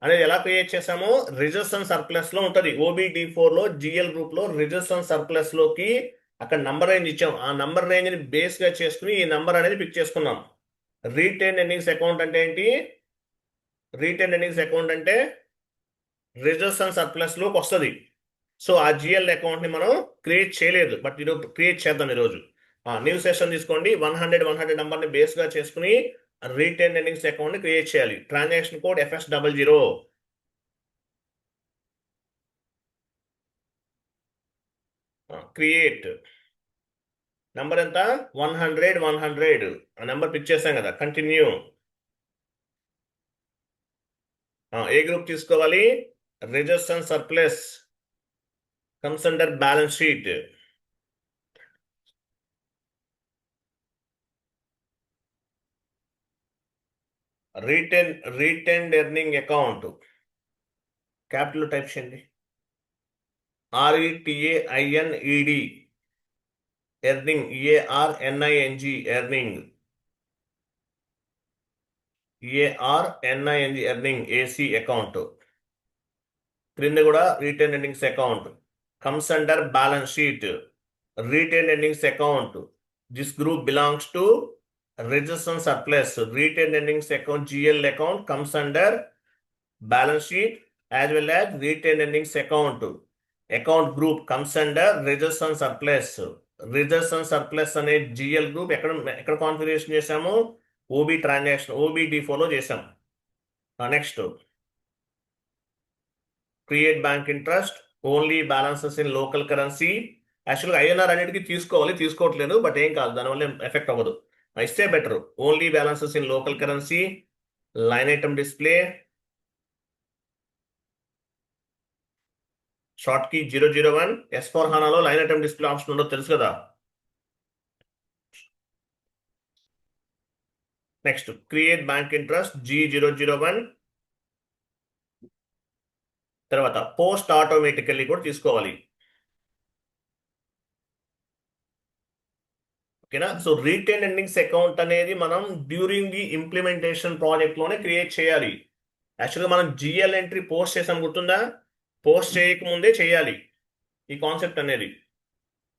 అనేది ఎలా క్రియేట్ చేసామో రిజర్వ్స్ అండ్ సర్ప్లస్ లో ఉంటుంది. OBD4లో జిఎల్ గ్రూప్ లో రిజర్వ్స్ అండ్ సర్ప్లస్ లోకి అక్కడ నంబర్ రేంజ్ ఇచ్చాం. ఆ నంబర్ రేంజ్ ని బేస్ గా చేసుకుని ఈ నంబర్ అనేది పిక్ చేసుకున్నాం. రిటర్న్ ఎర్నింగ్స్ అకౌంట్ అంటే ఏంటి? రిటర్న్ ఎర్నింగ్స్ అకౌంట్ అంటే రిజర్వ్స్ అండ్ సర్ప్లస్ లోకి వస్తుంది. సో ఆ జిఎల్ అకౌంట్ ని మనం క్రియేట్ చేయలేదు, బట్ ఈరోజు క్రియేట్ చేద్దాం. ఈరోజు న్యూ సెషన్ తీసుకోండి. 100 నంబర్ ని బేస్ గా చేసుకుని రిటర్న్ ఎర్నింగ్స్ అకౌంట్ ని క్రియేట్ చేయాలి. Transaction code FS00. Create number ఎంత? 100. ఆ నెంబర్ పిక్ చేసాం కదా. కంటిన్యూ. ఏ గ్రూప్ తీసుకోవాలి? Reserves and surplus, comes under balance sheet. Return earning account capital type చేయండి. RETAINED, earning EARNING, earning EARNING, earning AC account. క్రింద కూడా return earnings account, comes under balance sheet. Return earnings account, this group belongs to reserves and surplus. Return earnings account GL account comes under balance sheet as well as retained earnings account group comes under reserves and surplus. Reserves and surplus అనే GL group ఎక్కడ configuration చేసాము? OB transaction OBD4లో చేసాం. Next create bank interest, only balances in local currency. యాక్చువల్గా INR అన్నిటికీ తీసుకోవట్లేదు, but ఏం కాదు, దానివల్ల ఎఫెక్ట్ అవ్వదు. ఇస్తే better. Only balances in local currency. Line item display, short key 001. S4 హనాలో లైన్ ఐటమ్ డిస్ప్లే ఆప్షన్ ఉండదు, తెలుసు కదా. Next create bank interest G001. తర్వాత పోస్ట్ ఆటోమేటికల్లీ కూడా తీసుకోవాలి. ఓకేనా? సో రిటర్న్ ఎర్నింగ్స్ అకౌంట్ అనేది మనం డ్యూరింగ్ ది ఇంప్లిమెంటేషన్ ప్రాజెక్ట్ లోనే క్రియేట్ చేయాలి. యాక్చువల్గా మనం జిఎల్ ఎంట్రీ పోస్ట్ చేసాం, గుర్తుందా? పోస్ట్ చేయకముందే చేయాలి ఈ కాన్సెప్ట్ అనేది.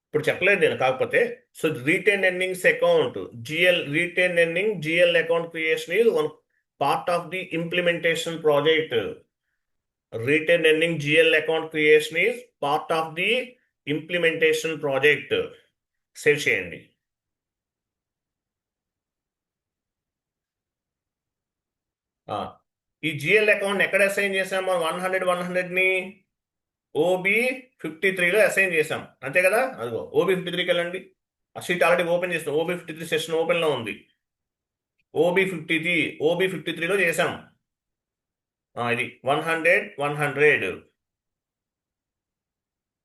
ఇప్పుడు చెప్పలేదు నేను, కాకపోతే. So return earnings account return earning GL account creation is one part of the implementation project. Return earning GL account creation is part of the implementation project. Save చేయండి. ఈ జిఎల్ అకౌంట్ ఎక్కడ assign చేసాము? 100ని OB53లో assign చేసాం, అంతే కదా. అదిగో OB53కి వెళ్ళండి. ఆ షీట్ ఆల్రెడీ ఓపెన్ చేస్తాం. OB53 సెషన్ ఓపెన్ లో ఉంది. OB53లో చేసాం. ఇది 100.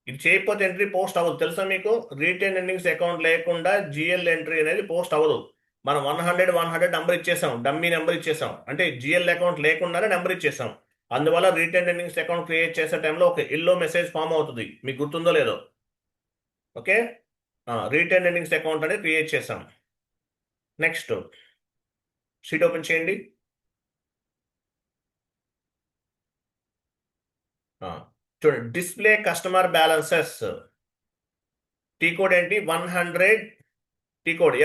ఇది చేయకపోతే ఎంట్రీ పోస్ట్ అవ్వదు, తెలుసా మీకు? రిటర్న్ ఎర్నింగ్స్ అకౌంట్ లేకుండా జిఎల్ ఎంట్రీ అనేది పోస్ట్ అవ్వదు. మనం 100 నెంబర్ ఇచ్చేసాం, డమ్మీ నెంబర్ ఇచ్చేసాం, అంటే జిఎల్ అకౌంట్ లేకుండానే నెంబర్ ఇచ్చేసాం. అందువల్ల రీటైన్ ఎర్నింగ్స్ అకౌంట్ క్రియేట్ చేసే టైంలో ఒక ఎల్లో మెసేజ్ ఫామ్ అవుతుంది, మీకు గుర్తుందో లేదో. ఓకే, రీటైన్ ఎర్నింగ్స్ అకౌంట్ అనేది క్రియేట్ చేసాం. నెక్స్ట్ షీట్ ఓపెన్ చేయండి. చూడండి, display customer balances. T code ఏంటి? 100. T code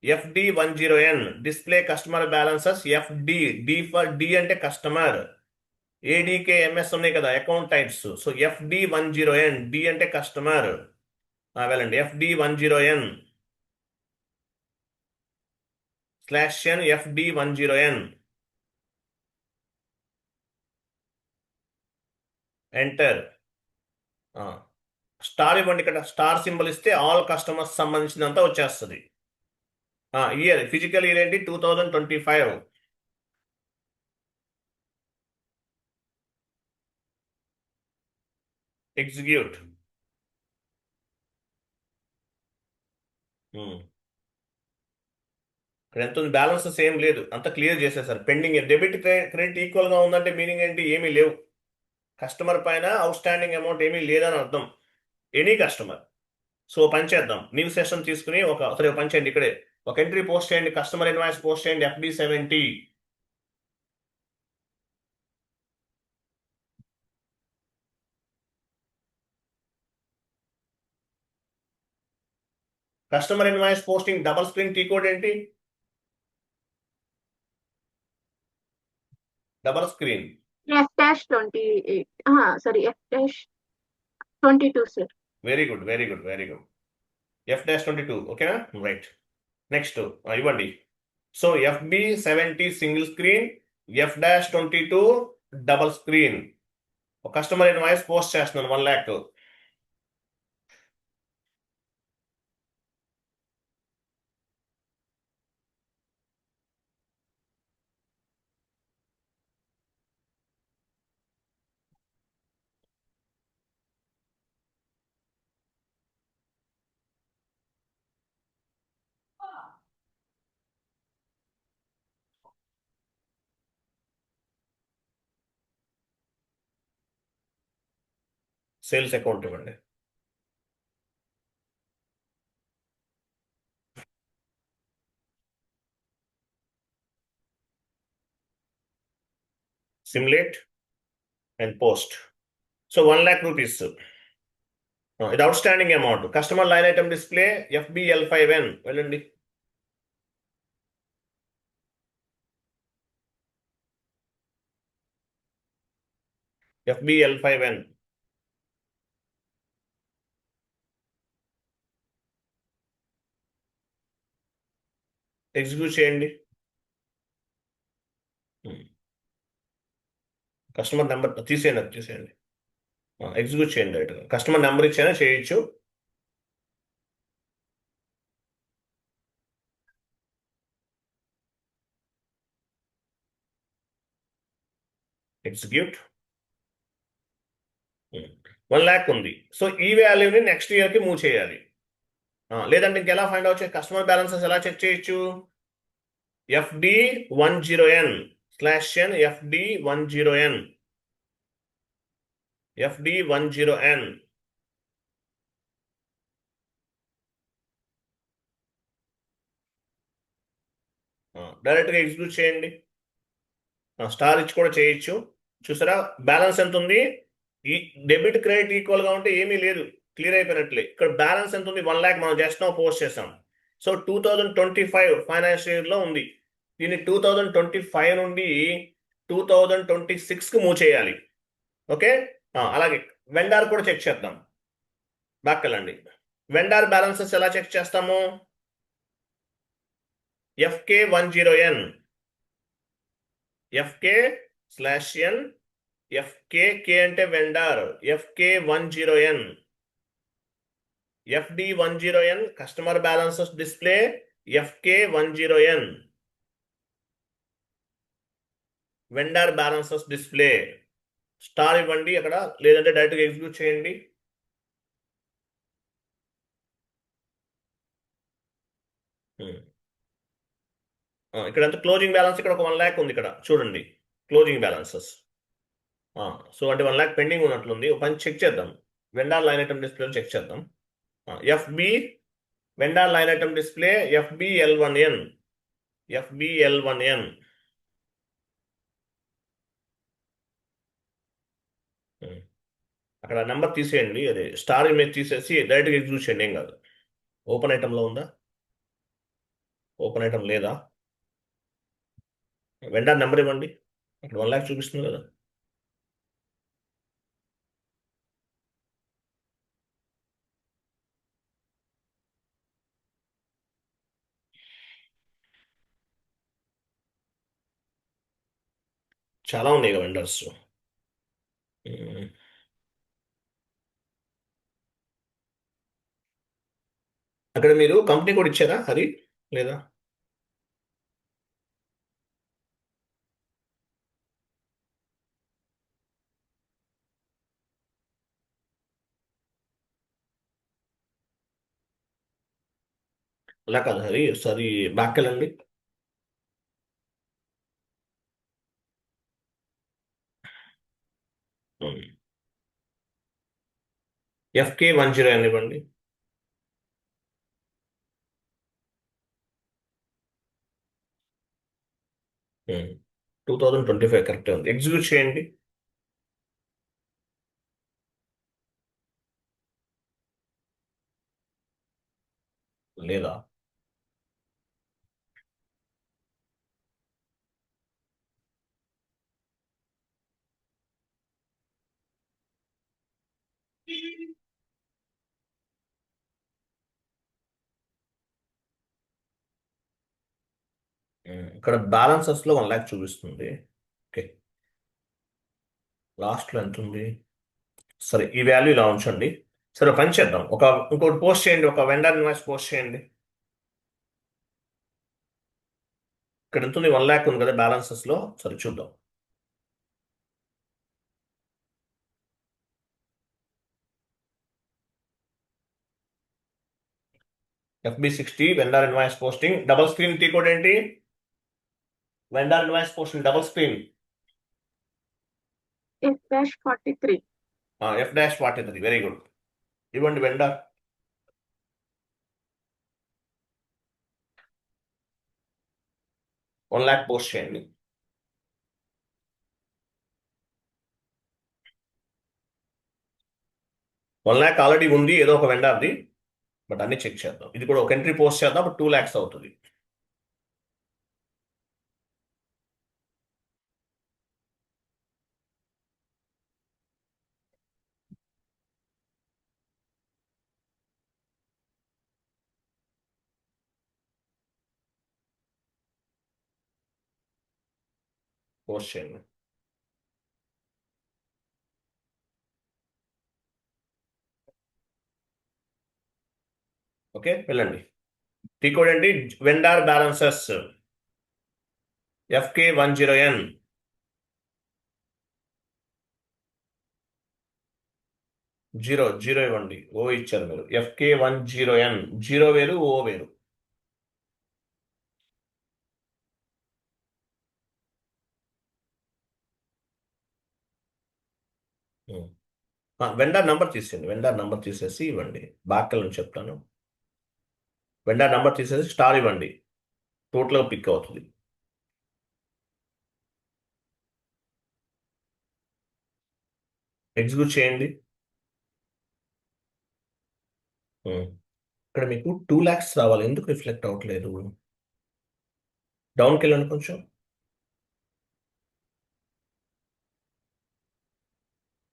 FD10N. Display customer balances FD. D అంటే కస్టమర్, ADKMS ఉన్నాయి కదా account types. So FD10N. D అంటే కస్టమర్. వెళ్ళండి, FD10N /n FD10N. Enter. Star ఇవ్వండి, ఇక్కడ స్టార్ సింబల్ ఇస్తే ఆల్ కస్టమర్స్ సంబంధించినంత వచ్చేస్తుంది. ఇయర్, ఫిజికల్ ఇయర్ ఏంటి? 2025. ఎగ్జిక్యూట్. ఇక్కడ ఎంత ఉంది? బ్యాలెన్స్ సేమ్ లేదు, అంత క్లియర్ చేసేసారు. పెండింగ్ డెబిట్ క్రెడిట్ ఈక్వల్ గా ఉందంటే మీనింగ్ ఏంటి? ఏమీ లేవు. కస్టమర్ పైన అవుట్ స్టాండింగ్ అమౌంట్ ఏమీ లేదని అర్థం, ఎనీ కస్టమర్. సో పని చేద్దాం, న్యూ సెషన్ తీసుకుని ఒకసారి పని చేయండి. ఇక్కడే ఒక ఎంట్రీ పోస్ట్ చేయండి, కస్టమర్ ఇన్వాయిస్ పోస్ట్ చేయండి, FD70. Customer invoice posting double screen T code ఏంటి? Double screen F-28. Sorry, F-22, sir. Very good, very good, very good. F-22, ఓకేనా? రైట్. నెక్స్ట్ ఇవ్వండి. So FB70 single screen, F-22 double screen. ఒక customer invoice post చేస్తున్నాను 1 lakh. Sales account ఇవ్వండి. Simulate and post. So 1 lakh rupees. ఇది outstanding amount. Customer line item display FBL5N. వెళ్ళండి. FBL5N. Execute చేయండి. Customer number తీసేయండి. Execute చేయండి. Right, customer number ఇచ్చైనా చేయొచ్చు. Execute. 1 lakh ఉంది. సో ఈ వాల్యూని నెక్స్ట్ ఇయర్కి మూవ్ చేయాలి. లేదంటే ఇంకెలా ఫైండ్ అవుట్ చేయాలి? కస్టమర్ బ్యాలెన్సెస్ ఎలా చెక్ చేయొచ్చు? FD10N /n FD10N. FD10N. డైరెక్ట్గా ఎగ్జిక్యూట్ చేయండి. స్టార్ ఇచ్చి కూడా చేయొచ్చు. చూసారా బ్యాలెన్స్ ఎంత ఉంది? ఈ డెబిట్ క్రెడిట్ ఈక్వల్ గా ఉంటే ఏమీ లేదు, క్లియర్ అయిపోయినట్లే. ఇక్కడ బ్యాలెన్స్ ఎంత ఉంది? 1 lakh. మనం జస్ట్ నో పోస్ట్ చేసాం. సో 2025 ఫైనాన్షియల్ ఇయర్ లో ఉంది. దీన్ని 2025 నుండి 2026కి మూవ్ చేయాలి. ఓకే, అలాగే వెండార్ కూడా చెక్ చేద్దాం. బాక్కెళ్ళండి. వెండార్ బ్యాలెన్సెస్ ఎలా చెక్ చేస్తాము? FK10N. FK/n FK అంటే vendor. FK10N. FD10N customer balances display FK10N. Vendor balances display. Star ఇవ్వండి అక్కడ, లేదంటే డైరెక్ట్గా ఎగ్జిక్యూట్ చేయండి. ఇక్కడ ఎంత క్లోజింగ్ బ్యాలెన్స్? ఇక్కడ ఒక 1 lakh ఉంది. ఇక్కడ చూడండి, క్లోజింగ్ బ్యాలెన్సెస్. సో అంటే 1 lakh పెండింగ్ ఉన్నట్లుంది. ఒక పని చెక్ చేద్దాం. Vendor line item display check చేద్దాం. FB vendor line item display FBL1N. FBL1N. అక్కడ నెంబర్ తీసేయండి, అదే స్టార్ ఇమేజ్ తీసేసి డైరెక్ట్గా ఎగ్జిక్యూట్ చేయండి, ఏం కాదు. ఓపెన్ ఐటమ్లో ఉందా? ఓపెన్ ఐటమ్ లేదా? వెండార్ నెంబర్ ఇవ్వండి. అక్కడ 1 lakh చూపిస్తుంది కదా. చాలా ఉన్నాయి కదా వెండర్స్. అక్కడ మీరు కంపెనీ కూడా ఇచ్చారా హరి, లేదా? అలా కాదు హరి, ఒకసారి బ్యాక్ వెళ్ళండి. FK10 ఇవ్వండి. ఉమ్. 2025 కరెక్ట్ ఉంది. ఎగ్జిక్యూట్ చేయండి. లేదా? ఇక్కడ బ్యాలెన్సెస్ లో 1 lakh చూపిస్తుంది. ఓకే, లాస్ట్ లో ఎంత ఉంది? సరే, ఈ వాల్యూ ఇలా ఉంచండి. సరే, పని చేద్దాం. ఇంకోటి పోస్ట్ చేయండి, ఒక వెండర్ ఇన్వాయిస్ పోస్ట్ చేయండి. ఇక్కడ ఎంత ఉంది? 1 lakh ఉంది కదా బ్యాలెన్సెస్ లో. సరే చూద్దాం. FB60 vendor invoice posting. Double screen T code ఏంటి? Vendor invoice posting double screen F-43. F-43. Very good. ఇవ్వండి వెండర్. 1 lakh పోస్ట్ చేయండి. వన్ ల్యాక్ ఆల్రెడీ ఉంది ఏదో ఒక వెండర్ది, బట్ అన్ని చెక్ చేద్దాం. ఇది కూడా ఒక ఎంట్రీ పోస్ట్ చేద్దాం, 2 lakhs అవుతుంది. పోస్ట్ చేయండి. ఓకే, వెళ్ళండి. టీ కోడ్ ఏంటి? Vendor balances FK10N. 0 ఇవ్వండి. ఓ ఇచ్చారు మీరు. FK10N. 0 వేరు, ఓ వేరు. వెండర్ నంబర్ తీసేయండి. వెండర్ నంబర్ తీసేసి ఇవ్వండి. బ్యాక్ నుంచి చెప్తాను. వెండర్ నంబర్ తీసేసి స్టార్ ఇవ్వండి. టోటల్గా పిక్ అవుతుంది. ఎగ్జిక్యూట్ చేయండి. ఇక్కడ మీకు 2 lakhs రావాలి. ఎందుకు రిఫ్లెక్ట్ అవ్వట్లేదు? డౌన్కి వెళ్ళండి కొంచెం.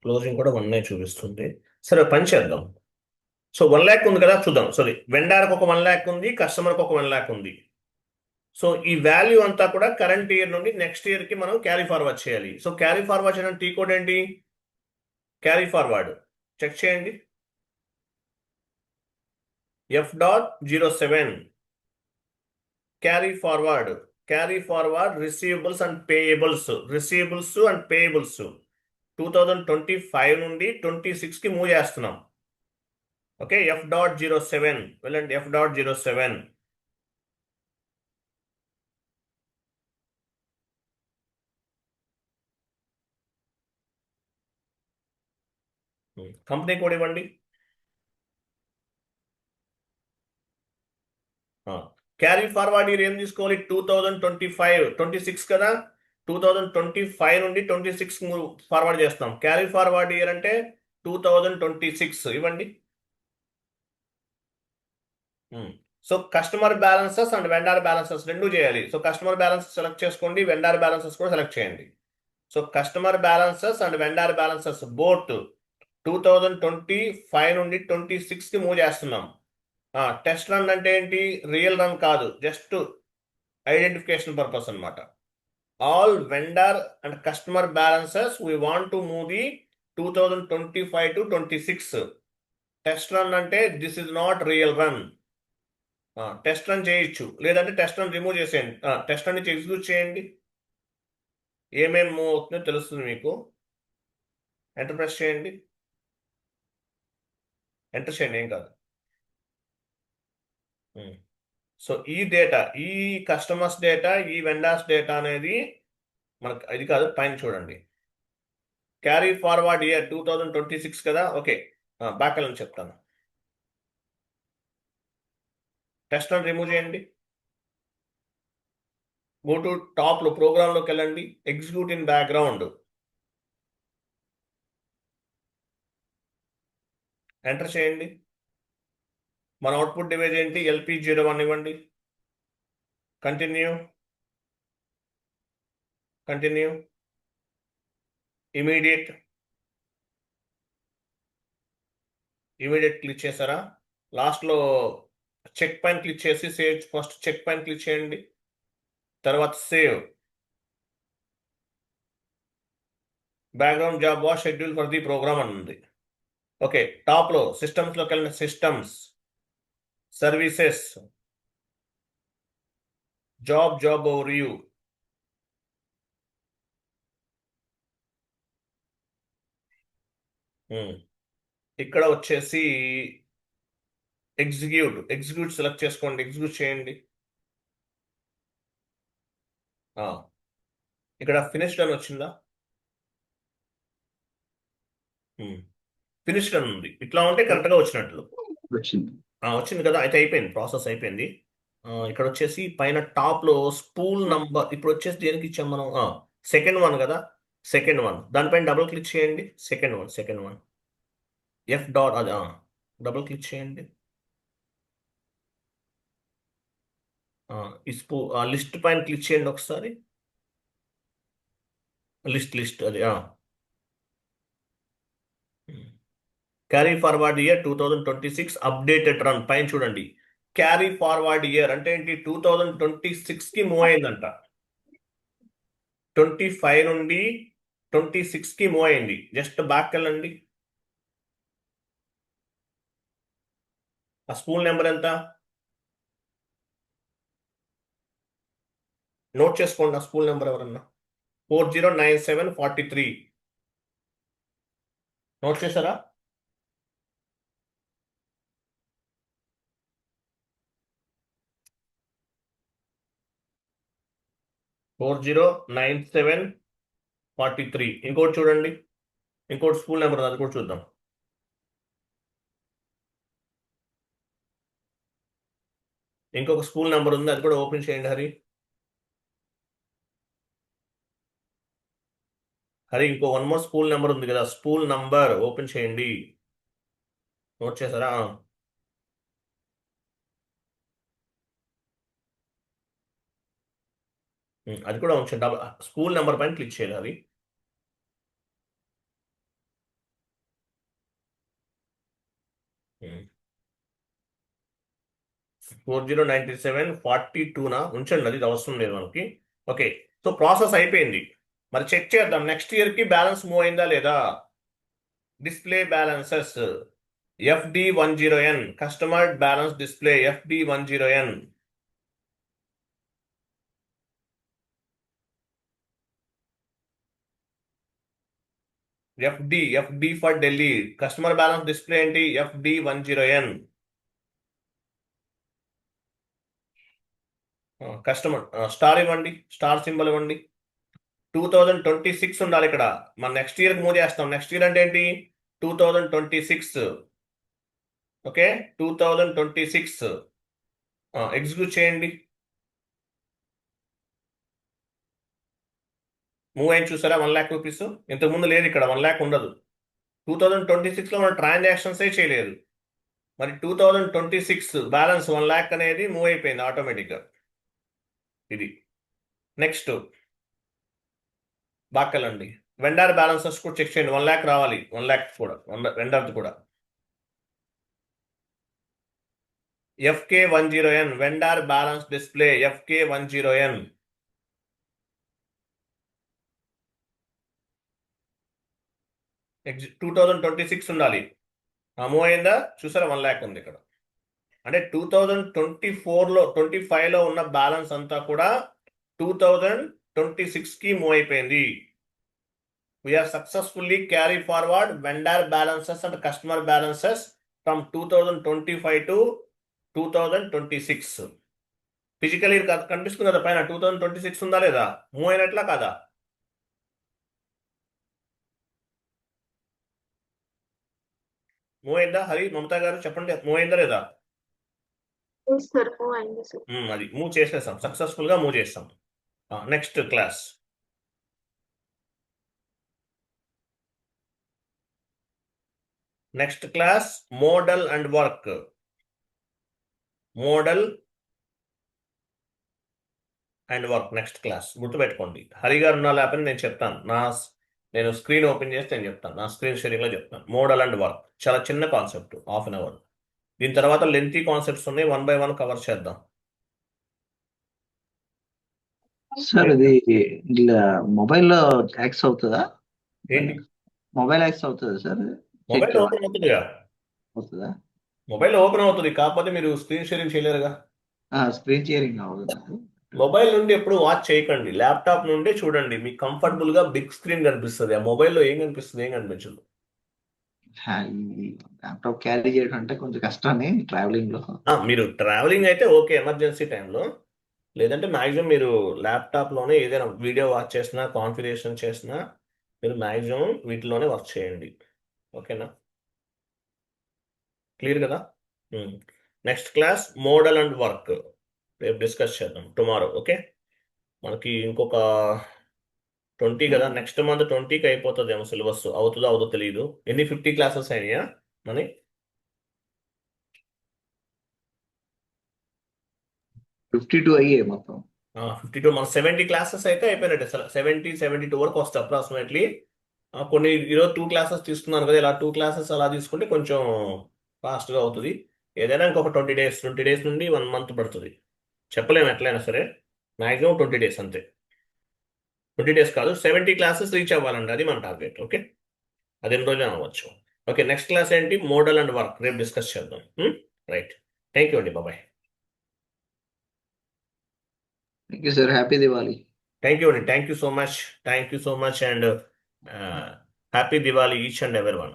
క్లోజింగ్ కూడా 1 చూపిస్తుంది. సరే, పని చేద్దాం. సో 1 lakh ఉంది కదా, చూద్దాం. సారీ, వెండర్కి ఒక 1 lakh ఉంది, కస్టమర్కి ఒక 1 lakh ఉంది. సో ఈ వాల్యూ అంతా కూడా కరెంట్ ఇయర్ నుండి నెక్స్ట్ ఇయర్ కి మనం క్యారీ ఫార్వర్డ్ చేయాలి. సో క్యారీ ఫార్వర్డ్ చేయడానికి టీ కోడ్ ఏంటి? క్యారీ ఫార్వర్డ్ చెక్ చేయండి. F.07 carry forward receivables and payables. 2025 నుండి 26 కి మూవ్ చేస్తున్నాం. ఓకే, F.07 వెళ్ళండి. F.07 కంపెనీ కోడ్ ఇవ్వండి. క్యారీ ఫార్వర్డ్ ఇయర్ ఏం తీసుకోవాలి? 2026 కదా, 2025 నుండి 26 ఫార్వర్డ్ చేస్తాం. క్యారీ ఫార్వర్డ్ ఇయర్ అంటే 2026 ఇవ్వండి. So customer balances and vendor balances రెండు చేయాలి. సో కస్టమర్ బ్యాలెన్సెస్ సెలెక్ట్ చేసుకోండి, వెండార్ బ్యాలెన్సెస్ కూడా సెలెక్ట్ చేయండి. So customer balances and vendor balances both 2025 నుండి 26కి మూవ్ చేస్తున్నాం. టెస్ట్ రన్ అంటే ఏంటి? రియల్ రన్ కాదు, జస్ట్ ఐడెంటిఫికేషన్ పర్పస్ అన్నమాట. All vendor and customer balances we want to move the 2025 to 26. Test run అంటే this is not real run. Test run చేయొచ్చు, లేదంటే టెస్ట్ రన్ రిమూవ్ చేసేయండి. Test run నుంచి execute చేయండి. ఏమేమి move అవుతుందో తెలుస్తుంది మీకు. ఎంటర్ ప్రెస్ చేయండి. ఎంటర్ చేయండి, ఏం కాదు. సో ఈ డేటా, ఈ కస్టమర్స్ డేటా, ఈ వెండర్స్ డేటా అనేది మనకు ఇది కాదు, పైన చూడండి. క్యారీ ఫార్వర్డ్ ఇయర్ 2026 కదా. ఓకే, బ్యాక్ వెళ్ళని చెప్తాను. టెస్ట్ రన్ రిమూవ్ చేయండి. గో టు టాప్లో ప్రోగ్రామ్లోకి వెళ్ళండి, ఎగ్జిక్యూట్ ఇన్ బ్యాక్గ్రౌండ్. ఎంటర్ చేయండి. మన అవుట్పుట్ డివైజ్ ఏంటి? LP01 ఇవ్వండి. కంటిన్యూ. కంటిన్యూ. ఇమీడియట్ క్లిక్ చేశారా? లాస్ట్లో చెక్ పైన క్లిక్ చేసి సేవ్. ఫస్ట్ చెక్ పైన క్లిక్ చేయండి, తర్వాత save. Background job was schedule for the program అని ఉంది. ఓకే, టాప్లో సిస్టమ్స్లోకి వెళ్ళిన systems, services, job overview. ఇక్కడ వచ్చేసి ఎగ్జిక్యూట్ సెలెక్ట్ చేసుకోండి, ఎగ్జిక్యూట్ చేయండి. ఇక్కడ ఫినిష్డ్ అని వచ్చిందా? ఫినిష్డ్ అని ఉంది. ఇట్లా ఉంటే కరెక్ట్గా వచ్చినట్లు. వచ్చింది. వచ్చింది కదా, అయితే అయిపోయింది, ప్రాసెస్ అయిపోయింది. ఇక్కడ వచ్చేసి పైన టాప్లో స్పూల్ నంబర్, ఇప్పుడు వచ్చేసి దేనికి ఇచ్చాం మనం? సెకండ్ వన్ కదా, సెకండ్ వన్. దానిపైన డబుల్ క్లిక్ చేయండి. సెకండ్ వన్ ఎఫ్ డాట్, అది డబుల్ క్లిక్ చేయండి. ఈ లిస్ట్ పైన క్లిక్ చేయండి ఒకసారి. లిస్ట్ అది. Carry forward year 2026 updated run పైన చూడండి. క్యారీ ఫార్వర్డ్ ఇయర్ అంటే ఏంటి? 2026కి మూవ్ అయిందంట. 25 నుండి 26కి మూవ్ అయింది. జస్ట్ బ్యాక్ వెళ్ళండి. ఆ స్పూల్ నెంబర్ ఎంత? నోట్ చేసుకోండి ఆ స్పూల్ నెంబర్ ఎవరన్నా. 409743. నోట్ చేశారా? $409743. ఇంకోటి చూడండి, ఇంకోటి స్కూల్ నెంబర్ అది కూడా చూద్దాం. ఇంకొక స్కూల్ నెంబర్ ఉంది, అది కూడా ఓపెన్ చేయండి. హరి ఇంకో వన్ మోర్ స్కూల్ నెంబర్ ఉంది కదా, స్కూల్ నంబర్ ఓపెన్ చేయండి. నోట్ చేశారా? అది కూడా ఉంచండి. స్కూల్ నెంబర్ పైన క్లిక్ చేయాలి. అది $409742 ఉంచండి, అది అవసరం లేదు మనకి. ఓకే, సో ప్రాసెస్ అయిపోయింది. మరి చెక్ చేద్దాం నెక్స్ట్ ఇయర్కి బ్యాలెన్స్ మూవ్ అయిందా లేదా. Display balances FD10N, customer balance display FD10N. FD for Delhi. Customer balance display ఏంటి? FD10N. కస్టమర్ స్టార్ ఇవ్వండి, స్టార్ సింబల్ ఇవ్వండి. 2026 ఉండాలి ఇక్కడ. మనం నెక్స్ట్ ఇయర్కి మూవ్ చేస్తాం. నెక్స్ట్ ఇయర్ అంటే ఏంటి? 2026. ఓకే 2026 ఎగ్జిక్యూట్ చేయండి. మూవ్ అయింది చూసారా 1 lakh రూపీస్. ఇంతకుముందు లేదు, ఇక్కడ 1 lakh ఉండదు. 2026లో మన ట్రాన్సాక్షన్సే చేయలేదు. మరి 2026 బ్యాలెన్స్ 1 lakh అనేది మూవ్ అయిపోయింది ఆటోమేటిక్గా. ఇది నెక్స్ట్ బాక్కలండి. వెండర్ బ్యాలెన్సెస్ కూడా చెక్ చేయండి. 1 lakh రావాలి, 1 lakh కూడా వెండర్ది కూడా. FK10N vendor balance display FK10N. Exit 2026 ఉండాలి. మూవ్ అయిందా చూసారా 1 lakh ఉంది ఇక్కడ. అంటే 2024లో 25లో ఉన్న బ్యాలెన్స్ అంతా కూడా 2026కి మూవ్ అయిపోయింది. We're successfully carry forward vendor balances and customer balances from 2025 to 2026. Physical కనిపిస్తుంది కదా పైన 2026 ఉందా లేదా, మూవ్ అయినట్లా కాదా? మూవ్ అయిందా? హరి, మమతా గారు చెప్పండి, మూవ్ అయిందా లేదా? సార్ మూవ్ అయింది సార్. అది మూవ్ చేసేసాం, సక్సెస్ఫుల్ గా మూవ్ చేస్తాం. Next class modal and work. Model and work next class. గుర్తుపెట్టుకోండి, హరి గారు ఉన్నా లేకపోతే నేను చెప్తాను. నేను స్క్రీన్ ఓపెన్ చేస్తే నేను చెప్తాను, నా స్క్రీన్ షేరింగ్ లో చెప్తాను. మోడల్ అండ్ వర్క్ చాలా చిన్న కాన్సెప్ట్, 1/2 hour. దీని తర్వాత లెంతీ కాన్సెప్ట్స్ ఉన్నాయి, 1 by 1 కవర్ చేద్దాం. సార్ ఇది ఇలా మొబైల్లో యాక్సెస్ అవుతుందా? ఏంటి మొబైల్ యాక్సెస్ అవుతుందా సార్? మొబైల్ ఓపెన్ అవుతుందిగా, అవుతుందా? మొబైల్ ఓపెన్ అవుతుంది, కాకపోతే మీరు స్క్రీన్ షేరింగ్ చేయలేరుగా. స్క్రీన్ షేరింగ్ అవుతుందా? మొబైల్ నుండి ఎప్పుడు వాచ్ చేయకండి, ల్యాప్టాప్ నుండి చూడండి. మీకు కంఫర్టబుల్ గా బిగ్ స్క్రీన్ కనిపిస్తుంది. ఆ మొబైల్లో ఏం కనిపిస్తుంది? ఏం కనిపించదు. ల్యాప్టాప్ క్యారీ చేయడం అంటే కొంచెం కష్టమే ట్రావెలింగ్ లో. మీరు ట్రావెలింగ్ అయితే ఓకే, ఎమర్జెన్సీ టైంలో. లేదంటే మ్యాక్సిమం మీరు ల్యాప్టాప్లోనే ఏదైనా వీడియో వాచ్ చేసినా, కాన్ఫిగరేషన్ చేసినా మీరు మ్యాక్సిమం వీటిలోనే వర్క్ చేయండి. ఓకేనా, క్లియర్ కదా? Next class modal and work రేపు డిస్కస్ చేద్దాం, టుమారో. ఓకే, మనకి ఇంకొక 20 కదా, నెక్స్ట్ మంత్ 20కి అయిపోతుంది ఏమో సిలబస్. అవుతుందో అవుదో తెలియదు. ఎన్ని 50 క్లాసెస్ అయినాయా మనీ? 52 అయ్యే మొత్తం. 52. మన 70 క్లాసెస్ అయితే అయిపోయినట్టే. 72 వరకు వస్తాయి అప్రాక్సిమేట్లీ. కొన్ని ఈరోజు 2 క్లాసెస్ తీసుకున్నాను కదా, ఇలా 2 క్లాసెస్ అలా తీసుకుంటే కొంచెం ఫాస్ట్గా అవుతుంది. ఏదైనా ఇంకొక 20 డేస్ నుండి 1 month పడుతుంది. చెప్పలేము ఎట్లయినా సరే, మ్యాక్సిమం 20 days అంతే. 20 days కాదు, 70 క్లాసెస్ రీచ్ అవ్వాలండి, అది మన టార్గెట్. ఓకే, అది ఎన్ని రోజులు అవ్వచ్చు. ఓకే, నెక్స్ట్ క్లాస్ ఏంటి? మోడల్ అండ్ వర్క్ రేపు డిస్కస్ చేద్దాం. రైట్, థ్యాంక్ యూ అండి, బాబాయ్. Thank you sir, happy Diwali. Thank you అండి, thank you so much and happy Diwali each and every one.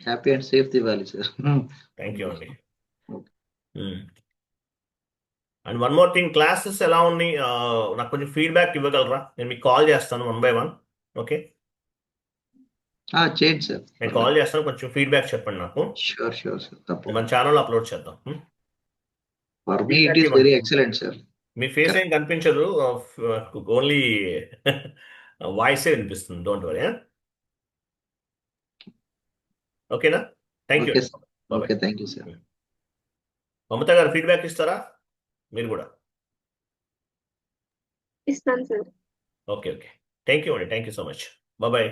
Happy and safe Diwali sir. Thank you అండి. And one more thing, classes ఎలా ఉన్నాయి నాకు కొంచెం feedback ఇవ్వగలరా? నేను మీకు కాల్ చేస్తాను 1 by 1. ఓకే, చేయండి సార్. నేను కాల్ చేస్తాను, కొంచెం ఫీడ్బ్యాక్ చెప్పండి నాకు. షూర్ సార్, తప్పకుండా. మన ఛానల్లో అప్లోడ్ చేద్దాం. For me it is very excellent sir. మీ ఫేస్ ఏం కనిపించదు, ఓన్లీ వాయిసే వినిపిస్తుంది. Don't worry. ఓకేనా, thank you. Okay, thank you sir. Mamata garu feedback ఇస్తారా మీరు కూడా? ఇస్తాను సార్. ఓకే, థ్యాంక్ యూ అండి, thank you so much. Bye.